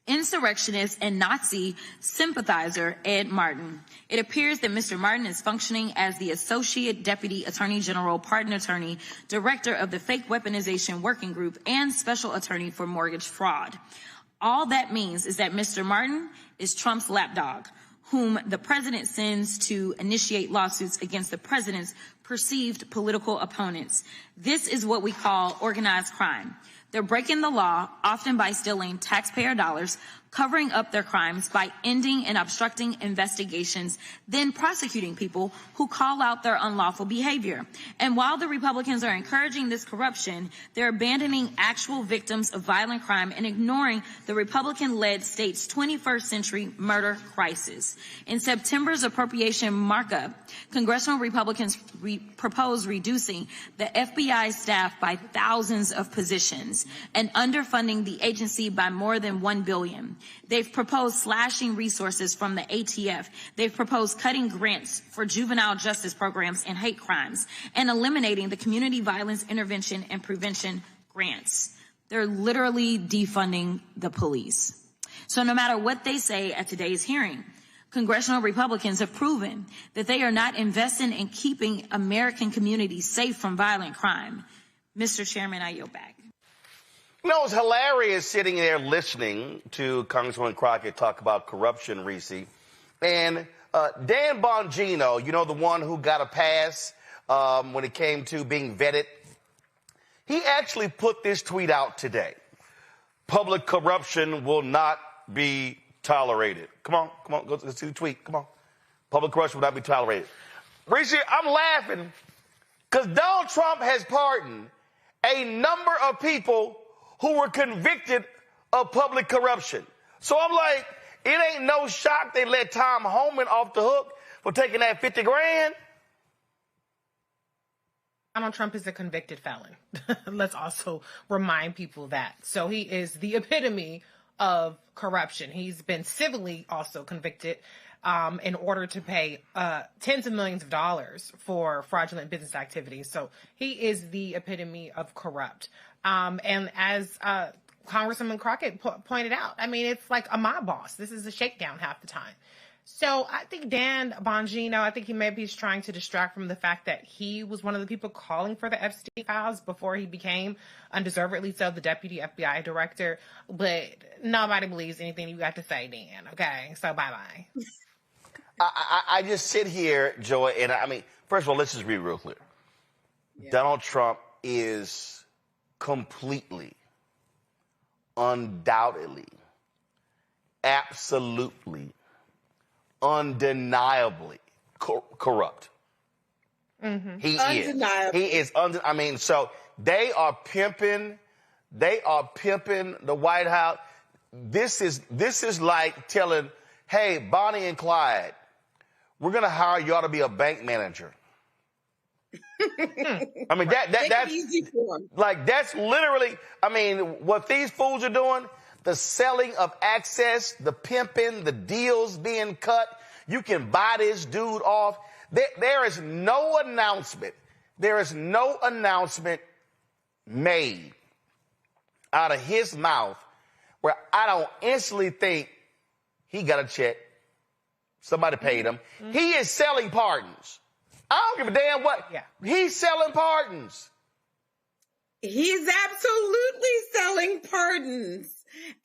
insurrectionist and Nazi sympathizer Ed Martin. It appears that Mr. Martin is functioning as the Associate Deputy Attorney General, Pardon Attorney, Director of the Fake Weaponization Working Group, and Special Attorney for Mortgage Fraud. All that means is that Mr. Martin is Trump's lapdog, whom the president sends to initiate lawsuits against the president's perceived political opponents. This is what we call organized crime. They're breaking the law, often by stealing taxpayer dollars, covering up their crimes by ending and obstructing investigations, then prosecuting people who call out their unlawful behavior. And while the Republicans are encouraging this corruption, they're abandoning actual victims of violent crime and ignoring the Republican-led state's 21st century murder crisis. In September's appropriation markup, congressional Republicans proposed reducing the FBI staff by thousands of positions and underfunding the agency by more than $1 billion. They've proposed slashing resources from the ATF. They've proposed cutting grants for juvenile justice programs and hate crimes and eliminating the community violence intervention and prevention grants. They're literally defunding the police. So no matter what they say at today's hearing, congressional Republicans have proven that they are not investing in keeping American communities safe from violent crime. Mr. Chairman, I yield back. You know, it's hilarious sitting there listening to Congresswoman Crockett talk about corruption, Reese. And Dan Bongino, you know, the one who got a pass when it came to being vetted, he actually put this tweet out today. Public corruption will not be tolerated. Come on, go see the tweet. Come on. Public corruption will not be tolerated. Reese, I'm laughing because Donald Trump has pardoned a number of people who were convicted of public corruption. So I'm like, it ain't no shock they let Tom Homan off the hook for taking that 50 grand. Donald Trump is a convicted felon. Let's also remind people that. So he is the epitome of corruption. He's been civilly also convicted in order to pay tens of millions of dollars for fraudulent business activities. So he is the epitome of corrupt. And as Congresswoman Crockett pointed out, I mean, it's like a mob boss. This is a shakedown half the time. So I think Dan Bongino, I think he maybe is trying to distract from the fact that he was one of the people calling for the Epstein files before he became, undeservedly so, the deputy FBI director. But nobody believes anything you got to say, Dan. Okay, so bye-bye. I just sit here, Joy, and I mean, first of all, let's just be real clear. Yeah. Donald Trump is completely, undoubtedly, absolutely, undeniably corrupt. Mm-hmm. He is. I mean, so they are pimping the White House. This is like telling, hey, Bonnie and Clyde, we're going to hire y'all to be a bank manager. I mean, that's easy for them. Like, that's literally, I mean, what these fools are doing, the selling of access, the pimping, the deals being cut. You can buy this dude off. There is no announcement. There is no announcement made out of his mouth where I don't instantly think he got a check. Somebody paid him. Mm-hmm. He is selling pardons. I don't give a damn what. Yeah. He's selling pardons. He's absolutely selling pardons.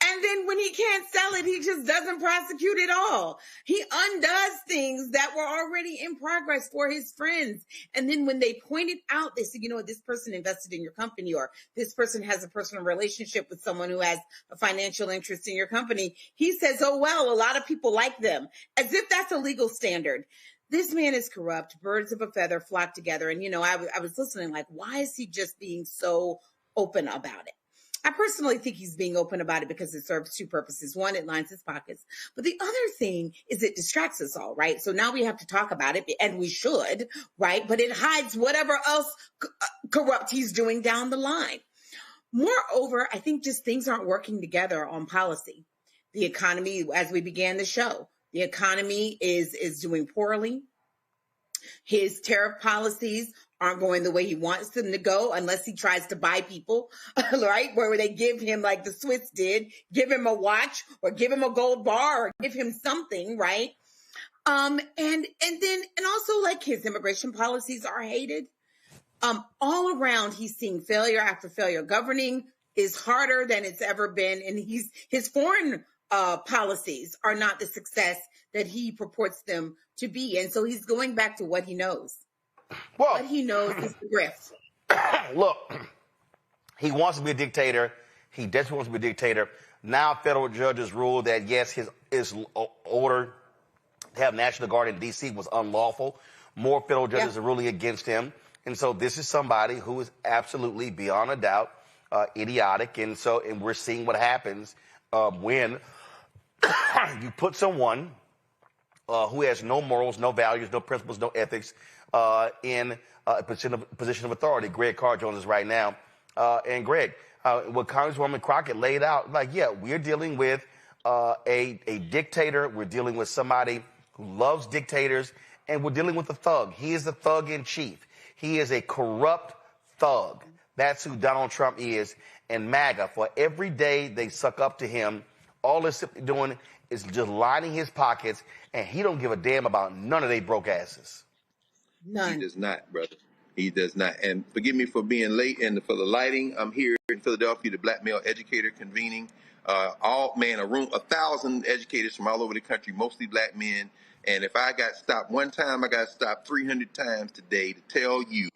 And then when he can't sell it, he just doesn't prosecute at all. He undoes things that were already in progress for his friends. And then when they point it out, they say, you know what, this person invested in your company, or this person has a personal relationship with someone who has a financial interest in your company. He says, oh, well, a lot of people like them, as if that's a legal standard. This man is corrupt. Birds of a feather flock together. And, you know, I was listening like, why is he just being so open about it? I personally think he's being open about it because it serves two purposes. One, it lines his pockets. But the other thing is it distracts us all, right? So now we have to talk about it, and we should, right? But it hides whatever else corrupt he's doing down the line. Moreover, I think just things aren't working together on policy. The economy, as we began the show, the economy is doing poorly. His tariff policies aren't going the way he wants them to go unless he tries to buy people, right? Where they give him, like the Swiss did, give him a watch or give him a gold bar or give him something, right? And also like his immigration policies are hated. All around, he's seeing failure after failure. Governing is harder than it's ever been. And his foreign policies are not the success that he purports them to be. And so he's going back to what he knows. Well, what he knows is the grift. Look, he wants to be a dictator. He desperately wants to be a dictator. Now federal judges ruled that, yes, his order to have National Guard in D.C. was unlawful. More federal judges are ruling against him. And so this is somebody who is absolutely, beyond a doubt, idiotic. And we're seeing what happens when you put someone who has no morals, no values, no principles, no ethics in a position of authority. Greg Carr joins us right now. And Greg, what Congresswoman Crockett laid out, we're dealing with a dictator. We're dealing with somebody who loves dictators, and we're dealing with a thug. He is the thug in chief. He is a corrupt thug. That's who Donald Trump is. And MAGA, for every day they suck up to him, all they're simply doing is just lining his pockets, and he don't give a damn about none of they broke asses. None. He does not, brother. He does not. And forgive me for being late and for the lighting. I'm here in Philadelphia, the Black Male Educator convening. 1,000 educators from all over the country, mostly black men. And if I got stopped one time, I got stopped 300 times today to tell you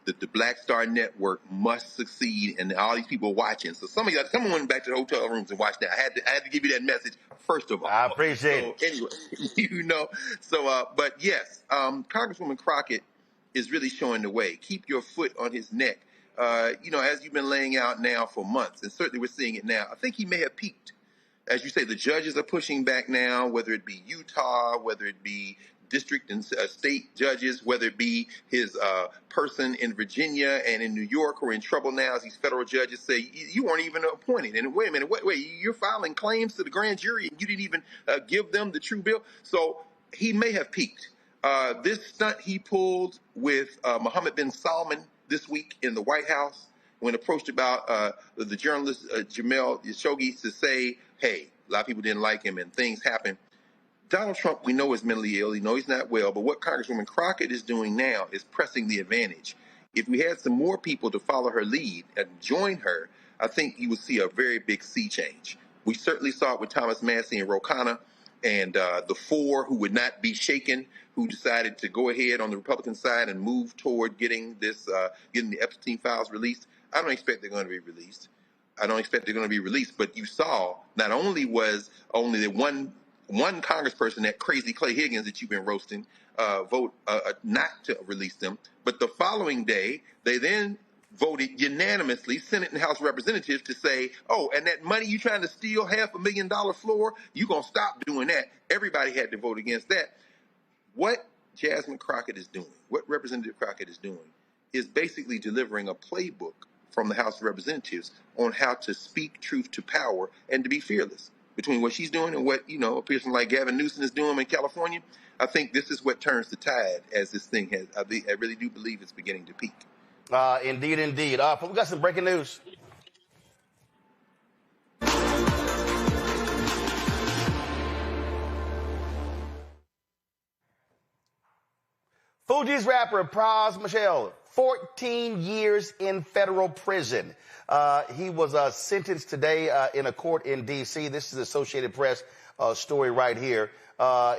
that the Black Star Network must succeed, and all these people watching. So some of y'all, someone went back to the hotel rooms and watched that. I had to give you that message first of all. I appreciate it. Anyway, but yes, Congresswoman Crockett is really showing the way. Keep your foot on his neck. As you've been laying out now for months, and certainly we're seeing it now. I think he may have peaked. As you say, the judges are pushing back now, whether it be Utah, whether it be district and state judges, whether it be his person in Virginia and in New York who are in trouble now as these federal judges say, you weren't even appointed. And wait a minute, wait, you're filing claims to the grand jury and you didn't even give them the true bill? So he may have peaked. This stunt he pulled with Mohammed bin Salman this week in the White House, when approached about the journalist Jamal Khashoggi to say, hey, a lot of people didn't like him and things happened. Donald Trump, we know, is mentally ill. We know he's not well. But what Congresswoman Crockett is doing now is pressing the advantage. If we had some more people to follow her lead and join her, I think you would see a very big sea change. We certainly saw it with Thomas Massey and Ro Khanna and the four who would not be shaken, who decided to go ahead on the Republican side and move toward getting the Epstein files released. I don't expect they're going to be released. But you saw not only was only the one congressperson, that crazy Clay Higgins that you've been roasting, vote not to release them, but the following day they then voted unanimously, Senate and House Representatives, to say, oh, and that money you trying to steal, $500,000 floor, you gonna stop doing that. Everybody had to vote against that. What Jasmine Crockett is doing, what Representative Crockett is doing, is basically delivering a playbook from the House of Representatives on how to speak truth to power and to be fearless. Between what she's doing and what, a person like Gavin Newsom is doing in California, I think this is what turns the tide as this thing has. I really do believe it's beginning to peak. Indeed. We got some breaking news. Fugees rapper Pras Michel, 14 years in federal prison. He was sentenced today in a court in D.C. This is Associated Press story right here.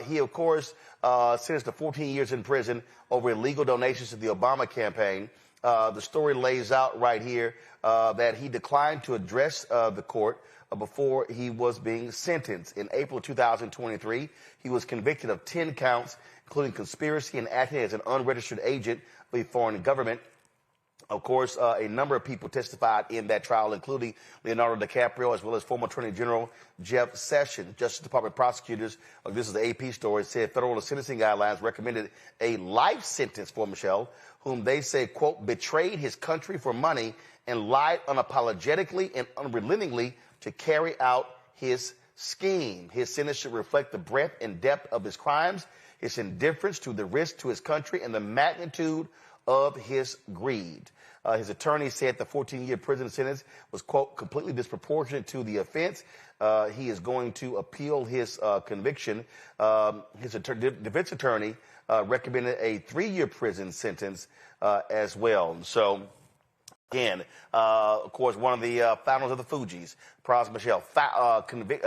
He, of course, sentenced to 14 years in prison over illegal donations to the Obama campaign. The story lays out right here that he declined to address the court before he was being sentenced. In April 2023, he was convicted of 10 counts, including conspiracy and acting as an unregistered agent of a foreign government. Of course, a number of people testified in that trial, including Leonardo DiCaprio, as well as former Attorney General Jeff Sessions. Justice Department prosecutors, this is the AP story, said federal sentencing guidelines recommended a life sentence for Michel, whom they say, quote, betrayed his country for money and lied unapologetically and unrelentingly to carry out his scheme. His sentence should reflect the breadth and depth of his crimes, his indifference to the risk to his country, and the magnitude of his greed. His attorney said the 14-year prison sentence was, quote, completely disproportionate to the offense. He is going to appeal his conviction. His defense attorney recommended a 3-year prison sentence as well. So, again, of course, one of the founders of the Fugees, Pras Michel,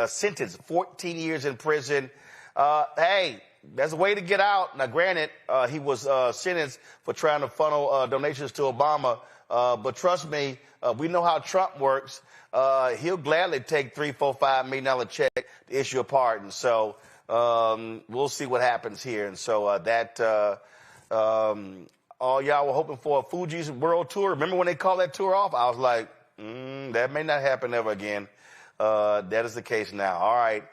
sentenced 14 years in prison. Hey, there's a way to get out. Now, granted, he was sentenced for trying to funnel donations to Obama But trust me, we know how Trump works. He'll gladly take $3, $4, $5 million check to issue a pardon. So we'll see what happens here. And so all y'all were hoping for a Fuji's world tour. Remember when they called that tour off? I was like, that may not happen ever again. That is the case now. All right.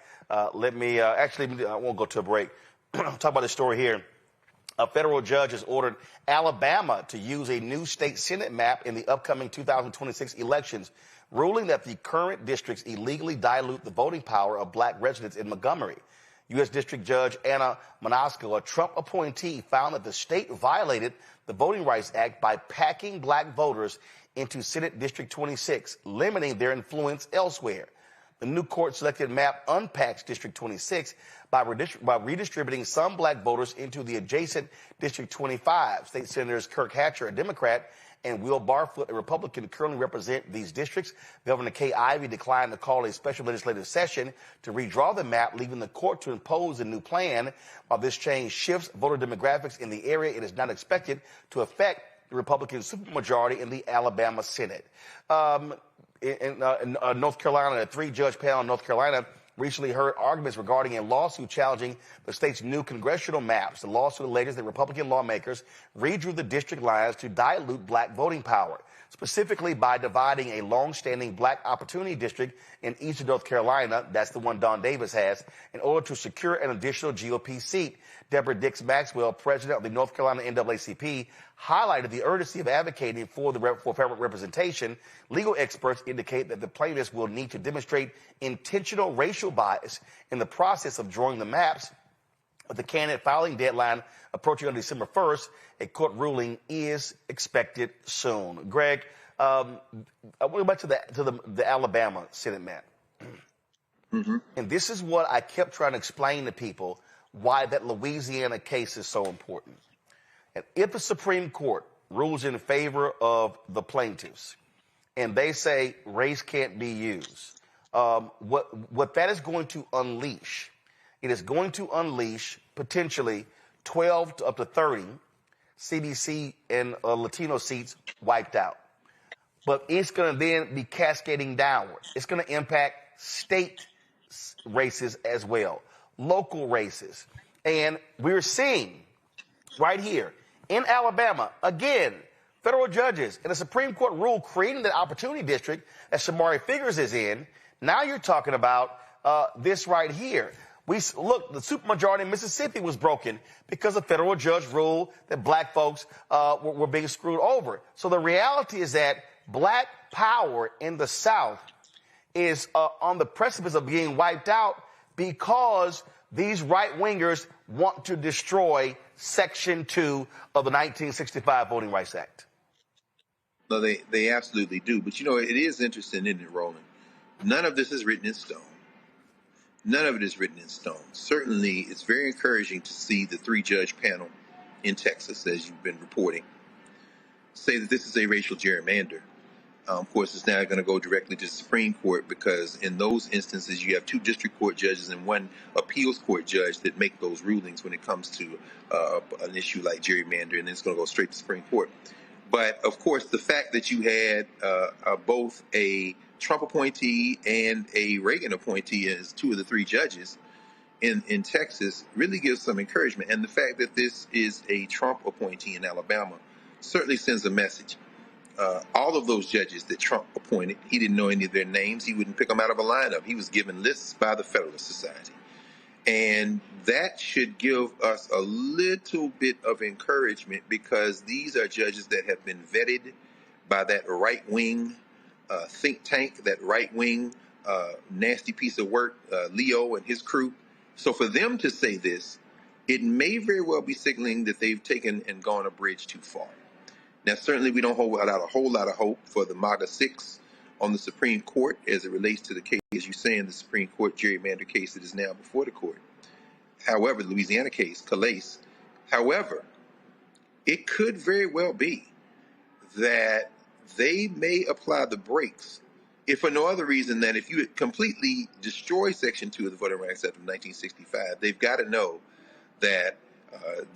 Let me actually, I won't go to a break. Talk about this story here. A federal judge has ordered Alabama to use a new state Senate map in the upcoming 2026 elections, ruling that the current districts illegally dilute the voting power of black residents in Montgomery. U.S. District Judge Anna Monasco, a Trump appointee, found that the state violated the Voting Rights Act by packing black voters into Senate District 26, limiting their influence elsewhere. The new court-selected map unpacks District 26 by redistributing some black voters into the adjacent District 25. State Senators Kirk Hatcher, a Democrat, and Will Barfoot, a Republican, currently represent these districts. Governor Kay Ivey declined to call a special legislative session to redraw the map, leaving the court to impose a new plan. While this change shifts voter demographics in the area, it is not expected to affect the Republican supermajority in the Alabama Senate. In North Carolina, a 3-judge panel in North Carolina recently heard arguments regarding a lawsuit challenging the state's new congressional maps. The lawsuit alleges that Republican lawmakers redrew the district lines to dilute black voting power, specifically by dividing a long-standing black opportunity district in eastern North Carolina, that's the one Don Davis has, in order to secure an additional GOP seat. Deborah Dix Maxwell, president of the North Carolina NAACP, highlighted the urgency of advocating for federal representation. Legal experts indicate that the plaintiffs will need to demonstrate intentional racial bias in the process of drawing the maps. With the candidate filing deadline approaching on December 1st, a court ruling is expected soon. Greg, I want to go back to the Alabama Senate map. And this is what I kept trying to explain to people, why that Louisiana case is so important. And if the Supreme Court rules in favor of the plaintiffs and they say race can't be used, what that is going to unleash, it is going to unleash potentially 12 to up to 30 CBC and Latino seats wiped out. But it's going to then be cascading downward. It's going to impact state races as well, local races. And we're seeing right here in Alabama, again, federal judges and a Supreme Court rule creating the opportunity district that Shamari Figures is in. Now you're talking about this right here. Look, the supermajority in Mississippi was broken because a federal judge ruled that black folks were being screwed over. So the reality is that black power in the South is on the precipice of being wiped out because these right-wingers want to destroy Section 2 of the 1965 Voting Rights Act. No, they absolutely do. But, you know, it is interesting, isn't it, Roland? None of this is written in stone. None of it is written in stone. Certainly, it's very encouraging to see the 3-judge panel in Texas, as you've been reporting, say that this is a racial gerrymander. Of course, it's now going to go directly to the Supreme Court because in those instances, you have 2 district court judges and 1 appeals court judge that make those rulings when it comes to an issue like gerrymander, and it's going to go straight to the Supreme Court. But, of course, the fact that you had both a Trump appointee and a Reagan appointee as 2 of the 3 judges in Texas really gives some encouragement. And the fact that this is a Trump appointee in Alabama certainly sends a message. All of those judges that Trump appointed, he didn't know any of their names. He wouldn't pick them out of a lineup. He was given lists by the Federalist Society. And that should give us a little bit of encouragement because these are judges that have been vetted by that right-wing think tank, that right-wing nasty piece of work, Leo and his crew. So for them to say this, it may very well be signaling that they've taken and gone a bridge too far. Now, certainly we don't hold out a whole lot of hope for the MAGA 6 on the Supreme Court as it relates to the case, as you say, in the Supreme Court gerrymander case that is now before the court. However, the Louisiana case, Calais. However, it could very well be that they may apply the brakes, if for no other reason than if you completely destroy Section 2 of the Voting Rights Act of 1965, they've got to know that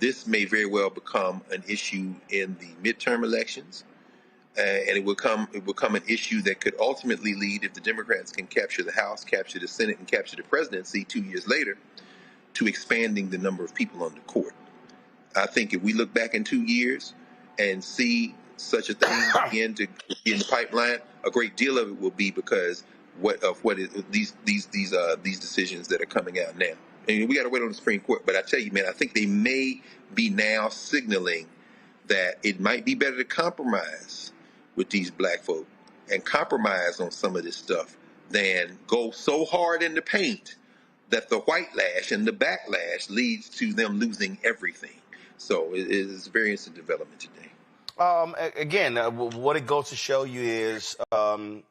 this may very well become an issue in the midterm elections. and it will become an issue that could ultimately lead, if the Democrats can capture the House, capture the Senate, and capture the presidency 2 years later, to expanding the number of people on the court. I think if we look back in 2 years and see such a thing begin to get in the pipeline, a great deal of it will be because these decisions that are coming out now. And we got to wait on the Supreme Court. But I tell you, man, I think they may be now signaling that it might be better to compromise with these black folk and compromise on some of this stuff than go so hard in the paint that the white lash and the backlash leads to them losing everything. So it is a very interesting development today. Again, what it goes to show you is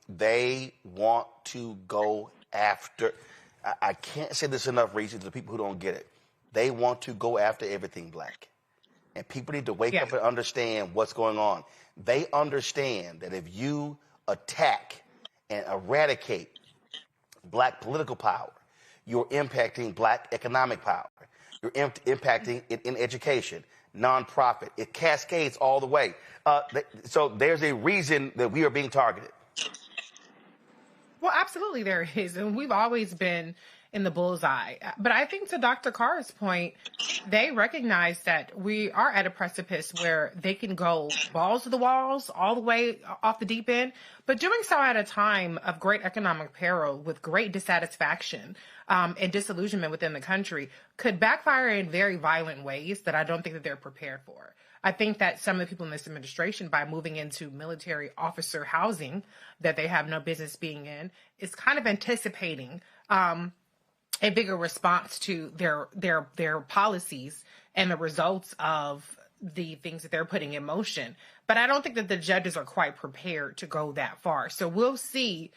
they want to go after. I can't say this enough, Reese, to the people who don't get it. They want to go after everything black. And people need to wake up and understand what's going on. They understand that if you attack and eradicate black political power, you're impacting black economic power. You're impacting it in education, nonprofit. It cascades all the way. So there's a reason that we are being targeted. Well, absolutely there is. And we've always been in the bullseye. But I think to Dr. Carr's point, they recognize that we are at a precipice where they can go balls to the walls all the way off the deep end, but doing so at a time of great economic peril with great dissatisfaction and disillusionment within the country could backfire in very violent ways that I don't think that they're prepared for. I think that some of the people in this administration, by moving into military officer housing that they have no business being in, is kind of anticipating a bigger response to their policies and the results of the things that they're putting in motion. But I don't think that the judges are quite prepared to go that far. So we'll see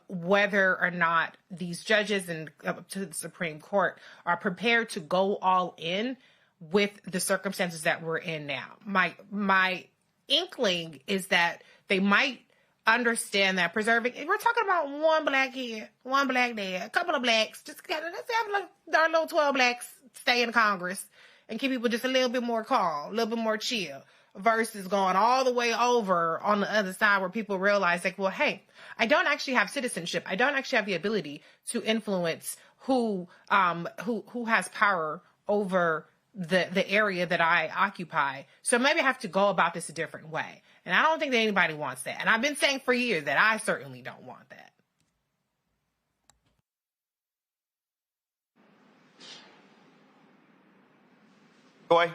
whether or not these judges and up to the Supreme Court are prepared to go all in with the circumstances that we're in now. My inkling is that they might understand that preserving, we're talking about one black here, one black there, a couple of blacks, let's have our little 12 blacks stay in Congress and keep people just a little bit more calm, a little bit more chill, versus going all the way over on the other side where people realize, like, well, hey, I don't actually have citizenship. I don't actually have the ability to influence who has power over the area that I occupy. So maybe I have to go about this a different way. And I don't think that anybody wants that. And I've been saying for years that I certainly don't want that. Boy.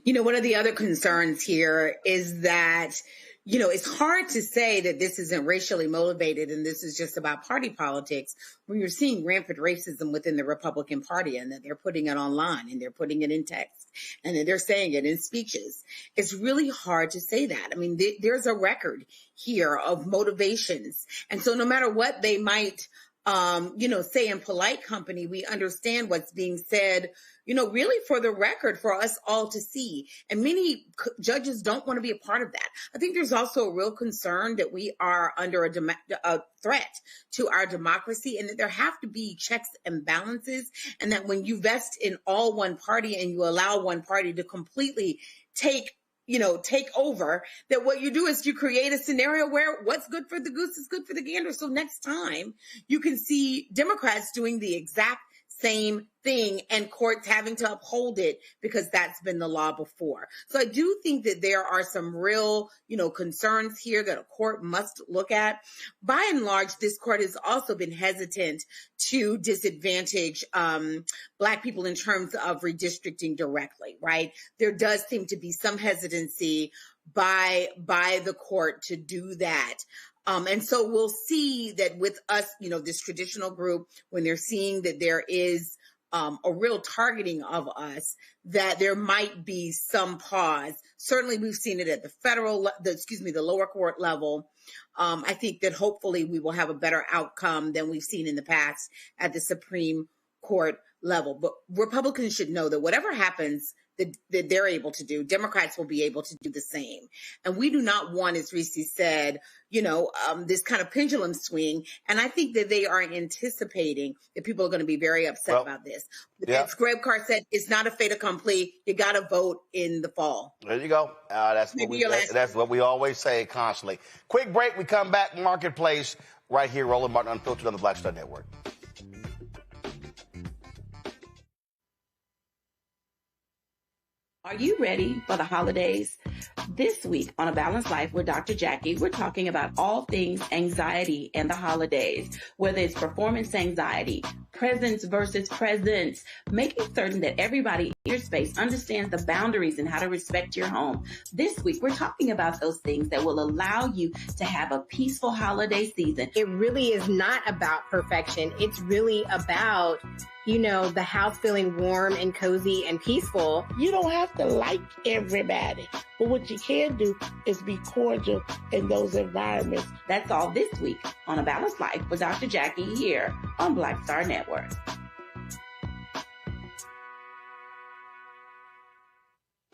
You know, one of the other concerns here is that, you know, it's hard to say that this isn't racially motivated and this is just about party politics when you're seeing rampant racism within the Republican Party and that they're putting it online and they're putting it in text and that they're saying it in speeches. It's really hard to say that. I mean, there's a record here of motivations. And so no matter what they might, say in polite company, we understand what's being said, really for the record, for us all to see. And many judges don't want to be a part of that. I think there's also a real concern that we are under a threat to our democracy and that there have to be checks and balances. And that when you vest in all one party and you allow one party to completely take over, that what you do is you create a scenario where what's good for the goose is good for the gander. So next time you can see Democrats doing the exact same thing and courts having to uphold it because that's been the law before. So I do think that there are some real, concerns here that a court must look at. By and large, this court has also been hesitant to disadvantage Black people in terms of redistricting directly, right? There does seem to be some hesitancy by the court to do that. And so we'll see that with us, this traditional group, when they're seeing that there is a real targeting of us, that there might be some pause. Certainly we've seen it at the lower court level. I think that hopefully we will have a better outcome than we've seen in the past at the Supreme Court level. But Republicans should know that whatever happens that they're able to do. Democrats will be able to do the same. And we do not want, as Reese said, this kind of pendulum swing. And I think that they are anticipating that people are going to be very upset about this. But as Greg Carr said, it's not a fait accompli. You got to vote in the fall. There you go. That's what we always say constantly. Quick break. We come back. Marketplace right here. Roland Martin Unfiltered on the Black Star Network. Are you ready for the holidays? This week on A Balanced Life with Dr. Jackie, we're talking about all things anxiety and the holidays, whether it's performance anxiety, presence versus presence, making certain that everybody in your space understands the boundaries and how to respect your home. This week, we're talking about those things that will allow you to have a peaceful holiday season. It really is not about perfection. It's really about the house feeling warm and cozy and peaceful. You don't have to like everybody, but what you can do is be cordial in those environments. That's all this week on A Balanced Life with Dr. Jackie here on Black Star Network.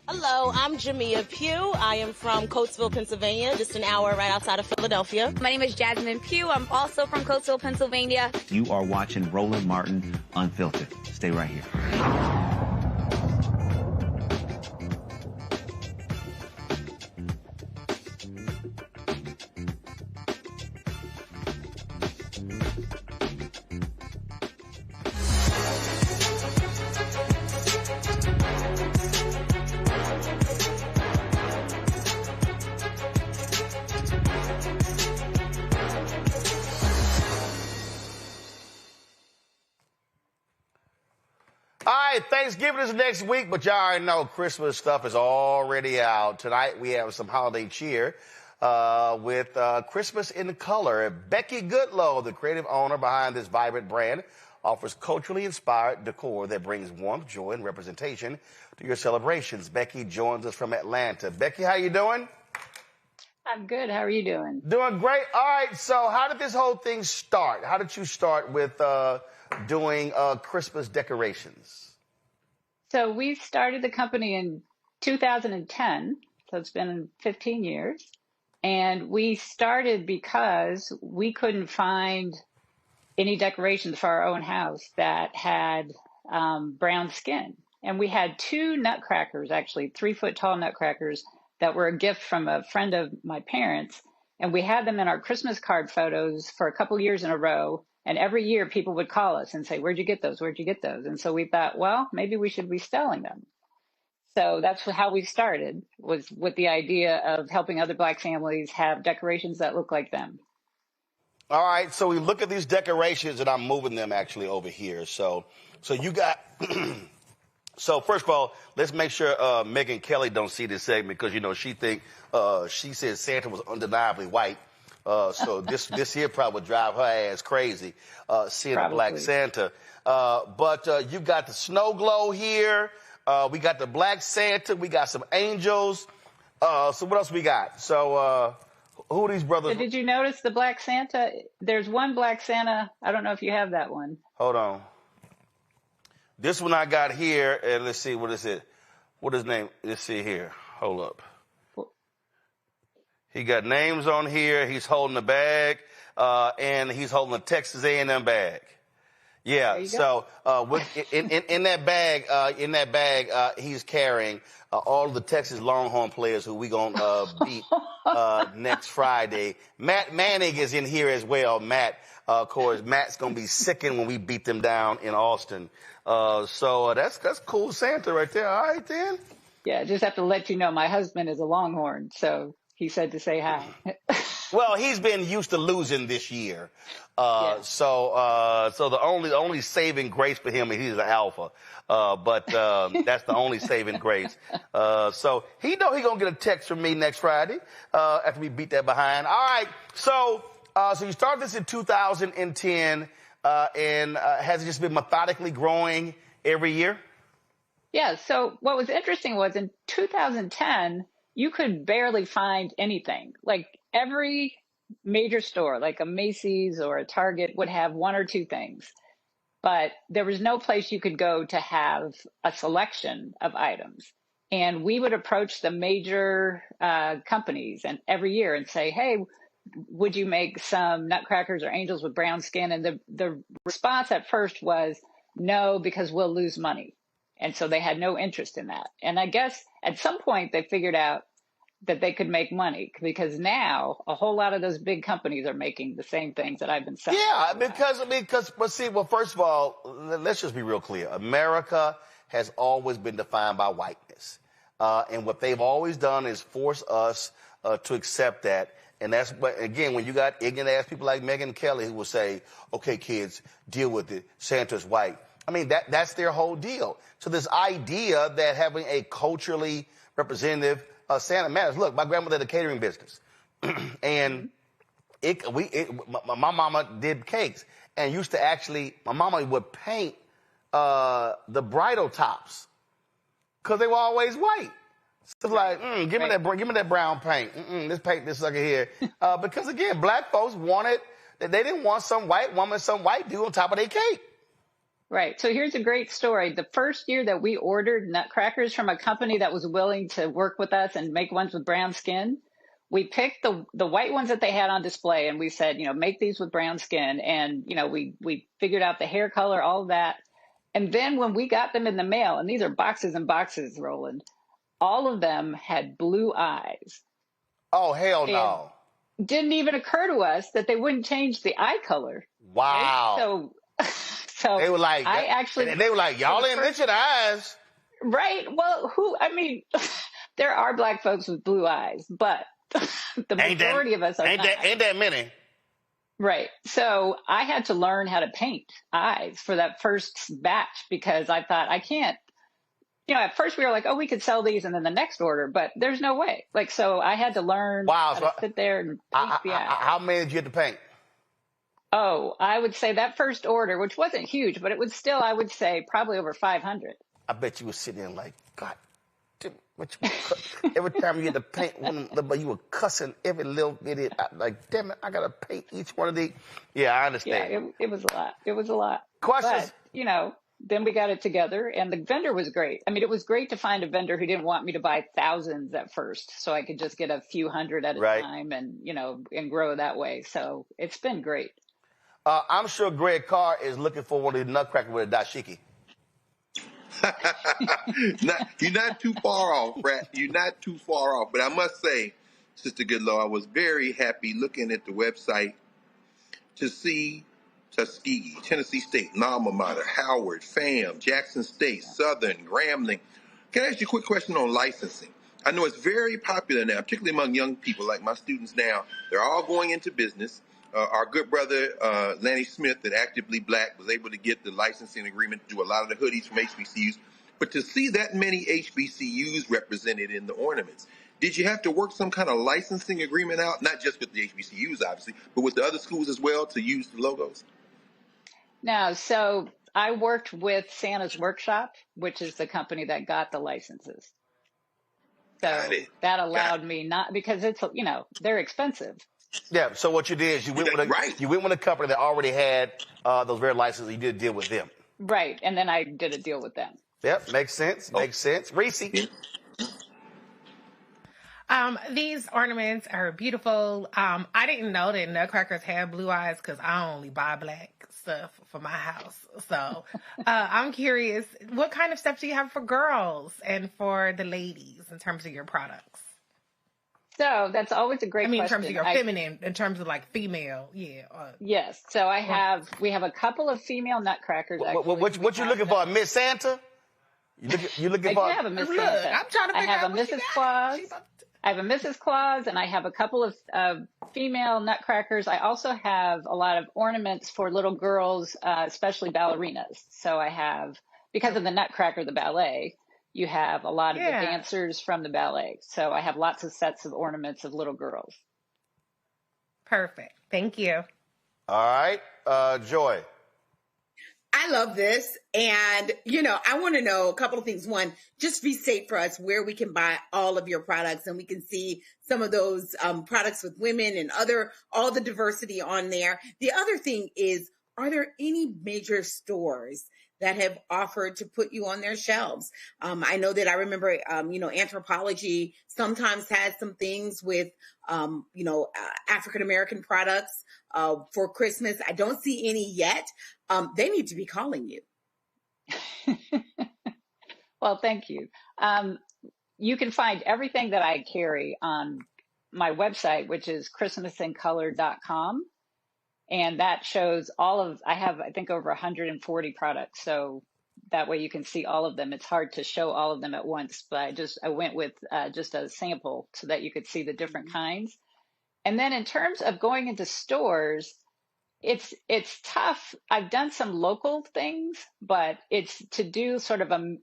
Hello, I'm Jamia Pugh. I am from Coatesville, Pennsylvania, just an hour right outside of Philadelphia. My name is Jasmine Pugh. I'm also from Coatesville, Pennsylvania. You are watching Roland Martin Unfiltered. Stay right here. Thanksgiving is next week, but y'all already know Christmas stuff is already out. Tonight we have some holiday cheer with Christmas in Color. Becky Goodlow, the creative owner behind this vibrant brand, offers culturally inspired decor that brings warmth, joy, and representation to your celebrations. Becky joins us from Atlanta. Becky, how you doing? I'm good. How are you doing? Doing great. All right, so how did this whole thing start? How did you start with doing Christmas decorations? So we started the company in 2010, so it's been 15 years. And we started because we couldn't find any decorations for our own house that had brown skin. And we had two nutcrackers, actually 3-foot tall nutcrackers that were a gift from a friend of my parents. And we had them in our Christmas card photos for a couple years in a row. And every year people would call us and say, where'd you get those? Where'd you get those? And so we thought, well, maybe we should be selling them. So that's how we started, was with the idea of helping other Black families have decorations that look like them. All right. So we look at these decorations, and I'm moving them actually over here. So you got, so first of all, let's make sure Megan Kelly don't see this segment because, she said Santa was undeniably white. So this here probably would drive her ass crazy, seeing a Black Santa. But you got the snow glow here. We got the Black Santa. We got some angels. So what else we got? So who are these brothers? So did you notice the Black Santa? There's one Black Santa. I don't know if you have that one. Hold on. This one I got here, and let's see, what is it? What is his name? Let's see here. Hold up. He got names on here. He's holding a bag, and he's holding a Texas A&M bag. Yeah. So in that bag, he's carrying all of the Texas Longhorn players who we gonna beat next Friday. Matt Manning is in here as well. Matt, of course, Matt's gonna be sickened when we beat them down in Austin. So that's cool, Santa right there. All right then. Yeah, I just have to let you know my husband is a Longhorn, so he said to say hi. Well, he's been used to losing this year. So the only saving grace for him is he's an alpha. But that's the only saving grace. So he know he gonna get a text from me next Friday, after we beat that behind. All right. So you started this in 2010, and has it just been methodically growing every year? Yeah. So what was interesting was in 2010, you could barely find anything. Like every major store, like a Macy's or a Target, would have one or two things. but there was no place you could go to have a selection of items. And we would approach the major companies and every year and say, hey, would you make some nutcrackers or angels with brown skin? And the response at first was no, because we'll lose money. And so they had no interest in that. And I guess at some point they figured out that they could make money, because now a whole lot of those big companies are making the same things that I've been selling. Yeah, but see, well, first of all, let's just be real clear. America has always been defined by whiteness. And what they've always done is force us to accept that. And that's, but again, when you got ignorant ass people like Megyn Kelly who will say, okay, kids, deal with it. Santa's white. I mean, that's their whole deal. So this idea that having a culturally representative Santa matters. Look, my grandmother had a catering business, and my mama did cakes, and used to actually, my mama would paint the bridal tops because they were always white. So it's like, give me that brown paint. Let's paint this sucker here, because again, black folks wanted, they didn't want some white woman, some white dude on top of their cake. Right. So here's a great story. The first year that we ordered nutcrackers from a company that was willing to work with us and make ones with brown skin, we picked the white ones that they had on display, and we said, make these with brown skin. And, we figured out the hair color, all of that. And then when we got them in the mail, and these are boxes and boxes, Roland, all of them had blue eyes. Oh, hell no. And didn't even occur to us that they wouldn't change the eye color. Wow. Right? So they were like, y'all ain't mentioned eyes. Right. Well, there are black folks with blue eyes, but the majority of us are not. Ain't that many. Right. So I had to learn how to paint eyes for that first batch, because I thought I can't, at first we were like, oh, we could sell these and then the next order, but there's no way. So I had to learn how to sit there and paint the eyes. How many did you have to paint? Oh, I would say that first order, which wasn't huge, but it was still, I would say, probably over 500. I bet you were sitting there like, God, every time you had to paint one, but you were cussing every little bit. Like, damn it, I got to paint each one of these. Yeah, I understand. Yeah, it was a lot. It was a lot. Questions? But, then we got it together, and the vendor was great. I mean, it was great to find a vendor who didn't want me to buy thousands at first, so I could just get a few hundred at a time and, and grow that way. So it's been great. I'm sure Greg Carr is looking for one of the nutcrackers with a dashiki. You're not too far off, Brad. You're not too far off. But I must say, Sister Goodlaw, I was very happy looking at the website to see Tuskegee, Tennessee State, alma mater, Howard, FAM, Jackson State, Southern, Grambling. Can I ask you a quick question on licensing? I know it's very popular now, particularly among young people like my students now. They're all going into business. Our good brother, Lanny Smith, at Actively Black, was able to get the licensing agreement to do a lot of the hoodies from HBCUs. But to see that many HBCUs represented in the ornaments, did you have to work some kind of licensing agreement out, not just with the HBCUs, obviously, but with the other schools as well to use the logos? No, so I worked with Santa's Workshop, which is the company that got the licenses. So that allowed me not, because it's, they're expensive. Yeah, so what you did is you went with a company that already had those very licenses. You did a deal with them. Right, and then I did a deal with them. Yep, makes sense. Makes sense. Reese. These ornaments are beautiful. I didn't know that nutcrackers had blue eyes because I only buy black stuff for my house. So I'm curious, what kind of stuff do you have for girls and for the ladies in terms of your products? So that's always a great question. In terms of your feminine, in terms of like female, yeah. Yes. So we have a couple of female nutcrackers. What you looking for, Miss Santa? You looking for? I have a Miss Santa. I'm trying to figure out a Mrs. Claus. I have a Mrs. Claus, and I have a couple of female nutcrackers. I also have a lot of ornaments for little girls, especially ballerinas. So I have, because of the Nutcracker, the ballet, you have a lot of the dancers from the ballet. So I have lots of sets of ornaments of little girls. Perfect. Thank you. All right. Joy. I love this. And, I want to know a couple of things. One, just restate for us where we can buy all of your products and we can see some of those products with women and all the diversity on there. The other thing is, are there any major stores that have offered to put you on their shelves? I know that I remember, Anthropologie sometimes has some things with, African-American products for Christmas. I don't see any yet. They need to be calling you. Well, thank you. You can find everything that I carry on my website, which is christmasincolor.com. And that shows I have, I think, over 140 products. So that way you can see all of them. It's hard to show all of them at once, but I went with just a sample so that you could see the different kinds. And then in terms of going into stores, it's tough. I've done some local things, but it's to do sort of a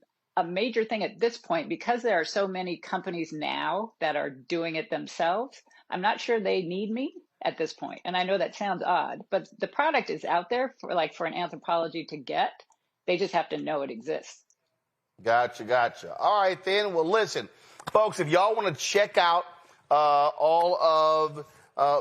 major thing at this point, because there are so many companies now that are doing it themselves. I'm not sure they need me at this point. And I know that sounds odd, but the product is out there for an Anthropologie to get. They just have to know it exists. Gotcha. All right, then. Well, listen, folks, if y'all want to check out all of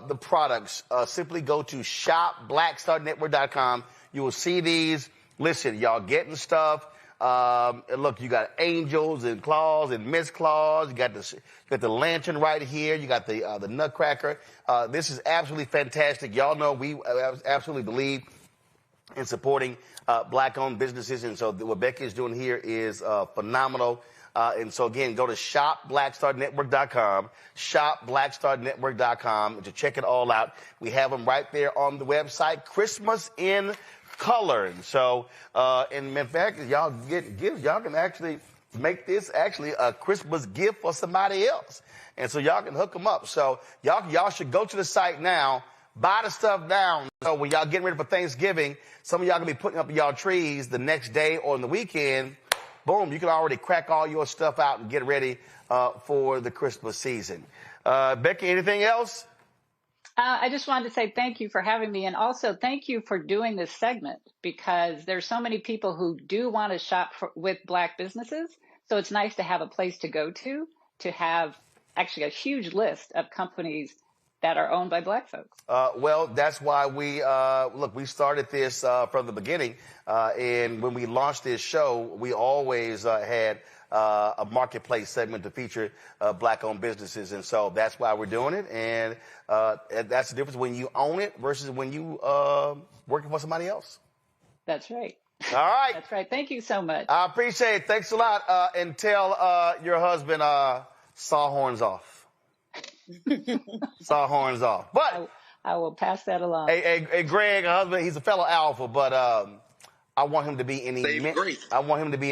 the products, simply go to shopblackstarnetwork.com. You will see these. Listen, y'all getting stuff. Look, you got angels and claws and Miss Claus. You got the lantern right here. You got the Nutcracker. This is absolutely fantastic. Y'all know we absolutely believe in supporting Black-owned businesses, and so what Becky is doing here is phenomenal. And so again, go to shopblackstarnetwork.com, shopblackstarnetwork.com to check it all out. We have them right there on the website. Christmas in color. And so, and in fact, y'all get gifts. Y'all can actually make this actually a Christmas gift for somebody else. And so y'all can hook them up. So y'all should go to the site now, buy the stuff now. So when y'all getting ready for Thanksgiving, some of y'all gonna be putting up y'all trees the next day or on the weekend. Boom, you can already crack all your stuff out and get ready for the Christmas season. Becky, anything else? I just wanted to say thank you for having me, and also thank you for doing this segment, because there's so many people who do want to shop with Black businesses. So it's nice to have a place to go to have actually a huge list of companies that are owned by Black folks. Well, that's why we started this from the beginning. And when we launched this show, we always had a marketplace segment to feature Black-owned businesses. And so that's why we're doing it. And that's the difference when you own it versus when you working for somebody else. That's right. All right. That's right. Thank you so much. I appreciate it. Thanks a lot. And tell your husband sawhorns off. Sawhorns off. But I will pass that along. Hey, Greg, husband, he's a fellow alpha, but I want him to be in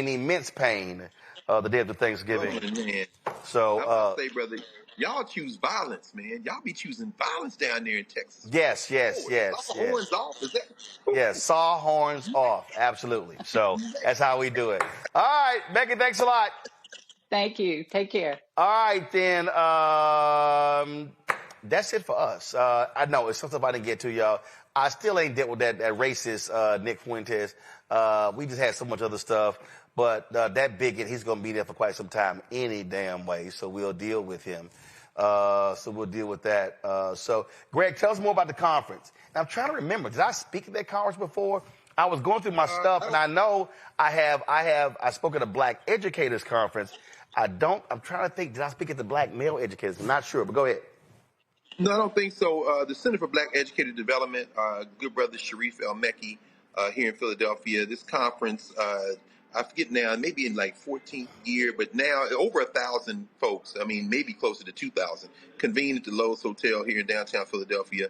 immense pain the day after Thanksgiving. Oh, man. So I say, brother, y'all choose violence, man. Y'all be choosing violence down there in Texas. Yes. Sawhorns off. Is that? Yes, sawhorns off. Absolutely. So that's how we do it. All right, Becky, thanks a lot. Thank you. Take care. All right, then. That's it for us. I know it's something I didn't get to, y'all. I still ain't dealt with that racist Nick Fuentes. We just had so much other stuff. But that bigot, he's going to be there for quite some time any damn way. So we'll deal with him. So we'll deal with that. So, Greg, tell us more about the conference. And I'm trying to remember, did I speak at that conference before? I was going through my stuff, and I know I spoke at a Black Educators Conference. I'm trying to think, did I speak at the Black Male Educators? I'm not sure, but go ahead. No, I don't think so. The Center for Black Educator Development, good brother Sharif El-Mekki here in Philadelphia. This conference, I forget now, maybe in like 14th year, but now over 1,000 folks, I mean, maybe closer to 2,000, convened at the Lowe's Hotel here in downtown Philadelphia.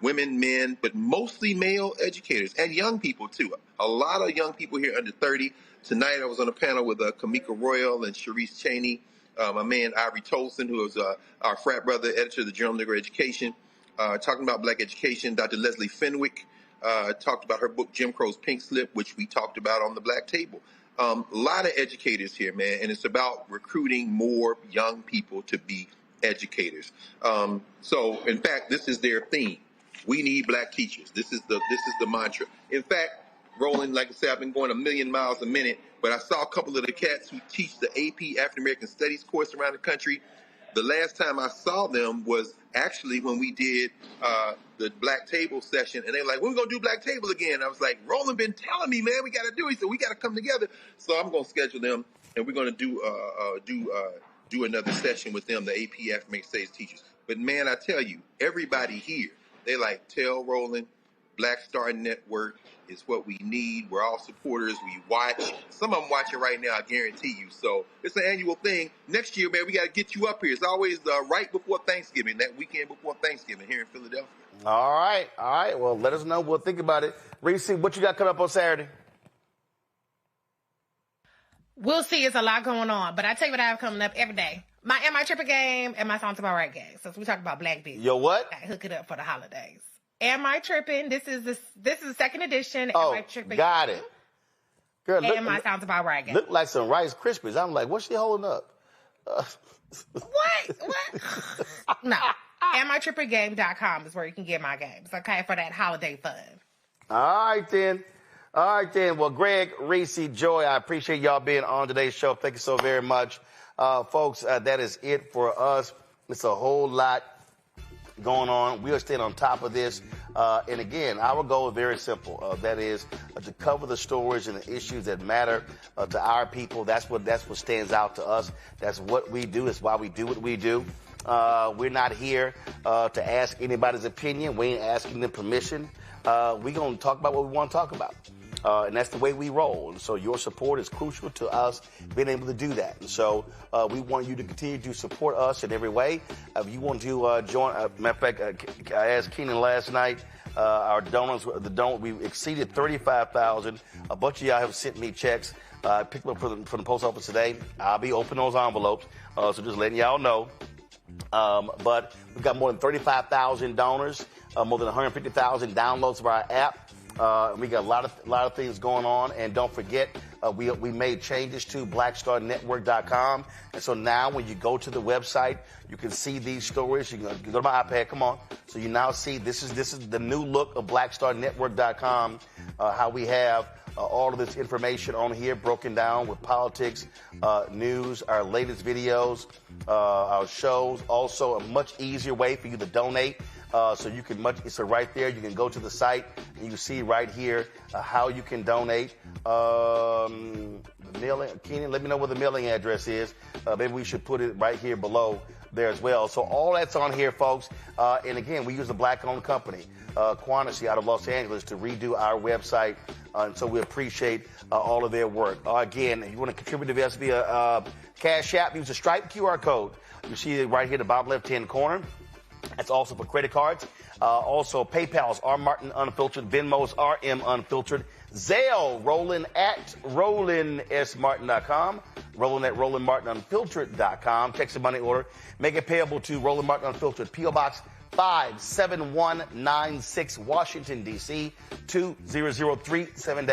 Women, men, but mostly male educators and young people too. A lot of young people here under 30. Tonight I was on a panel with Kamika Royal and Sharice Cheney, my man Ivory Tolson, who is our frat brother, editor of the Journal of Negro Education, talking about Black education. Dr. Leslie Fenwick talked about her book, Jim Crow's Pink Slip, which we talked about on the Black Table. A lot of educators here, man, and it's about recruiting more young people to be educators. So, in fact, this is their theme. We need Black teachers. This is the mantra. In fact, Roland, like I said, I've been going 1,000,000 miles a minute, but I saw a couple of the cats who teach the AP African American Studies course around the country. The last time I saw them was actually when we did the Black Table session, and they were like, when we going to do Black Table again? I was like, Roland been telling me, man, we got to do it. So we got to come together. So I'm going to schedule them, and we're going to do another session with them, the AP African States teachers. But, man, I tell you, everybody here, they like, tell Roland, Black Star Network is what we need. We're all supporters. We watch. Some of them watching right now, I guarantee you. So it's an annual thing. Next year, man, we got to get you up here. It's always right before Thanksgiving, that weekend before Thanksgiving here in Philadelphia. All right. Well, let us know. We'll think about it. Reese, what you got coming up on Saturday? We'll see. It's a lot going on. But I tell you what I have coming up every day. My Am I Tripping game and my Sounds About Right game. Since we talk about Black business. Yo, what? I hook it up for the holidays. Am I Tripping? This is the second edition. Oh, Am I Tripping? got it. Girl, and my Sounds About Right game. Look like some Rice Krispies. I'm like, what's she holding up? What? No. AmITrippingGame.com is where you can get my games, okay, for that holiday fun. All right, then. Well, Greg, Reese, Joy, I appreciate y'all being on today's show. Thank you so very much. Folks, that is it for us. It's a whole lot going on. We are staying on top of this. And again, our goal is very simple. That is to cover the stories and the issues that matter to our people. That's what stands out to us. That's what we do. It's why we do what we do. We're not here to ask anybody's opinion. We ain't asking them permission. We're going to talk about what we want to talk about. And that's the way we roll. And so your support is crucial to us being able to do that. And so we want you to continue to support us in every way. If you want to join, matter of fact, I asked Keenan last night, our donors, we exceeded 35,000. A bunch of y'all have sent me checks. I picked them up from the post office today. I'll be opening those envelopes. So just letting y'all know. But we've got more than 35,000 donors, more than 150,000 downloads of our app. We got a lot of things going on, and don't forget we made changes to blackstarnetwork.com, and so now when you go to the website, you can see these stories. You can go to my iPad. Come on, so you now see this is the new look of blackstarnetwork.com. How we have all of this information on here broken down with politics, news, our latest videos, our shows. Also, a much easier way for you to donate. So you can it's right there. You can go to the site and you see right here how you can donate. Keenan, let me know what the mailing address is. Maybe we should put it right here below there as well. So all that's on here, folks. And again, we use a black-owned company, Quantity out of Los Angeles, to redo our website. And so we appreciate all of their work. Again, if you want to contribute to us via Cash App, use the Stripe QR code. You see it right here at the bottom left-hand corner. That's also for credit cards. Also, PayPal's R. Martin Unfiltered, Venmo's RM Unfiltered, Zelle, Roland at RolandSMartin.com, Roland at RolandMartinUnfiltered.com. Text the money order. Make it payable to Roland Martin Unfiltered, P.O. Box 57196, Washington, D.C. 20037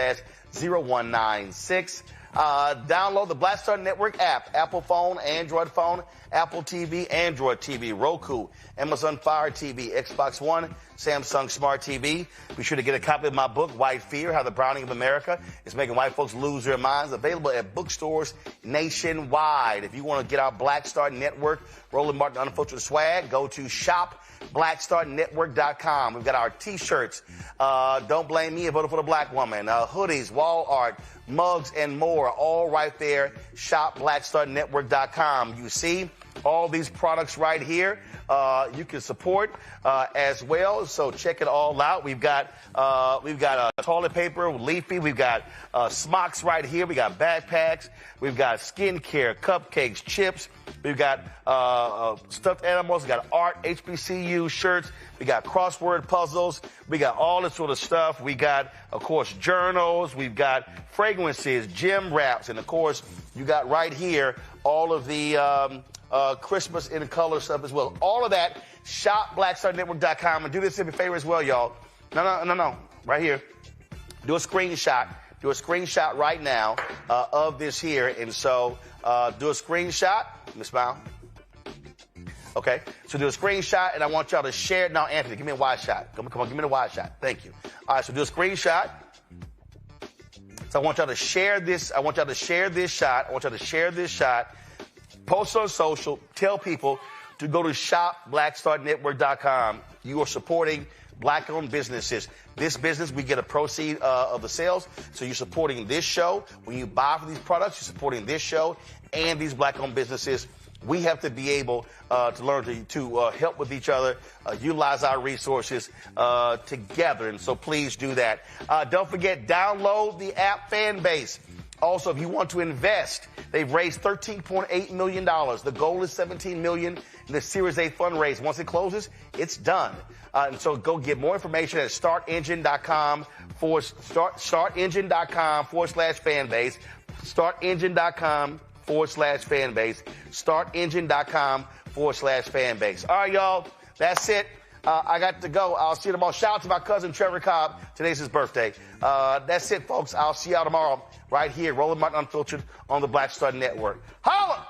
7-0196. Download the Black Star Network app, Apple phone, Android phone, Apple TV, Android TV, Roku, Amazon Fire TV, Xbox One, Samsung Smart TV. Be sure to get a copy of my book, White Fear, How the Browning of America is Making White Folks Lose Their Minds, available at bookstores nationwide. If you want to get our Black Star Network, Roland Martin Unfiltered swag, go to shop.blackstarnetwork.com. We've got our T-shirts, Don't Blame Me, I Voted for the Black Woman, hoodies, wall art, mugs, and more, all right there, shop.blackstarnetwork.com. You see all these products right here. You can support as well, so check it all out. We've got toilet paper, Leafy. We've got smocks right here. We got backpacks. We've got skincare, cupcakes, chips. We've got stuffed animals. We got art, HBCU shirts. We got crossword puzzles. We got all this sort of stuff. We got, of course, journals. We've got fragrances, gem wraps, and of course, you got right here all of the Christmas in color stuff as well. All of that, shop.blackstarnetwork.com. And do this in a favor as well, y'all. No. Right here. Do a screenshot. Do a screenshot right now of this here. And so do a screenshot. Let me smile. Okay. So do a screenshot, and I want y'all to share it. Now, Anthony, give me a wide shot. Come on, give me the wide shot. Thank you. All right, so do a screenshot. So I want y'all to share this. I want y'all to share this shot. post on social, tell people to go to shopblackstarnetwork.com. You are supporting Black-owned businesses. This business, we get a proceed of the sales. So you're supporting this show. When you buy for these products, you're supporting this show and these Black-owned businesses. We have to be able to learn to help with each other, utilize our resources together. And so please do that. Don't forget, download the app Fanbase. Also, if you want to invest, they've raised $13.8 million. The goal is $17 million in the Series A fundraise. Once it closes, it's done. And so go get more information at startengine.com/fanbase. Startengine.com/fanbase. Startengine.com/fanbase. All right, y'all. That's it. I got to go. I'll see you tomorrow. Shout out to my cousin, Trevor Cobb. Today's his birthday. That's it, folks. I'll see y'all tomorrow right here, Roland Martin Unfiltered on the Black Star Network. Holla!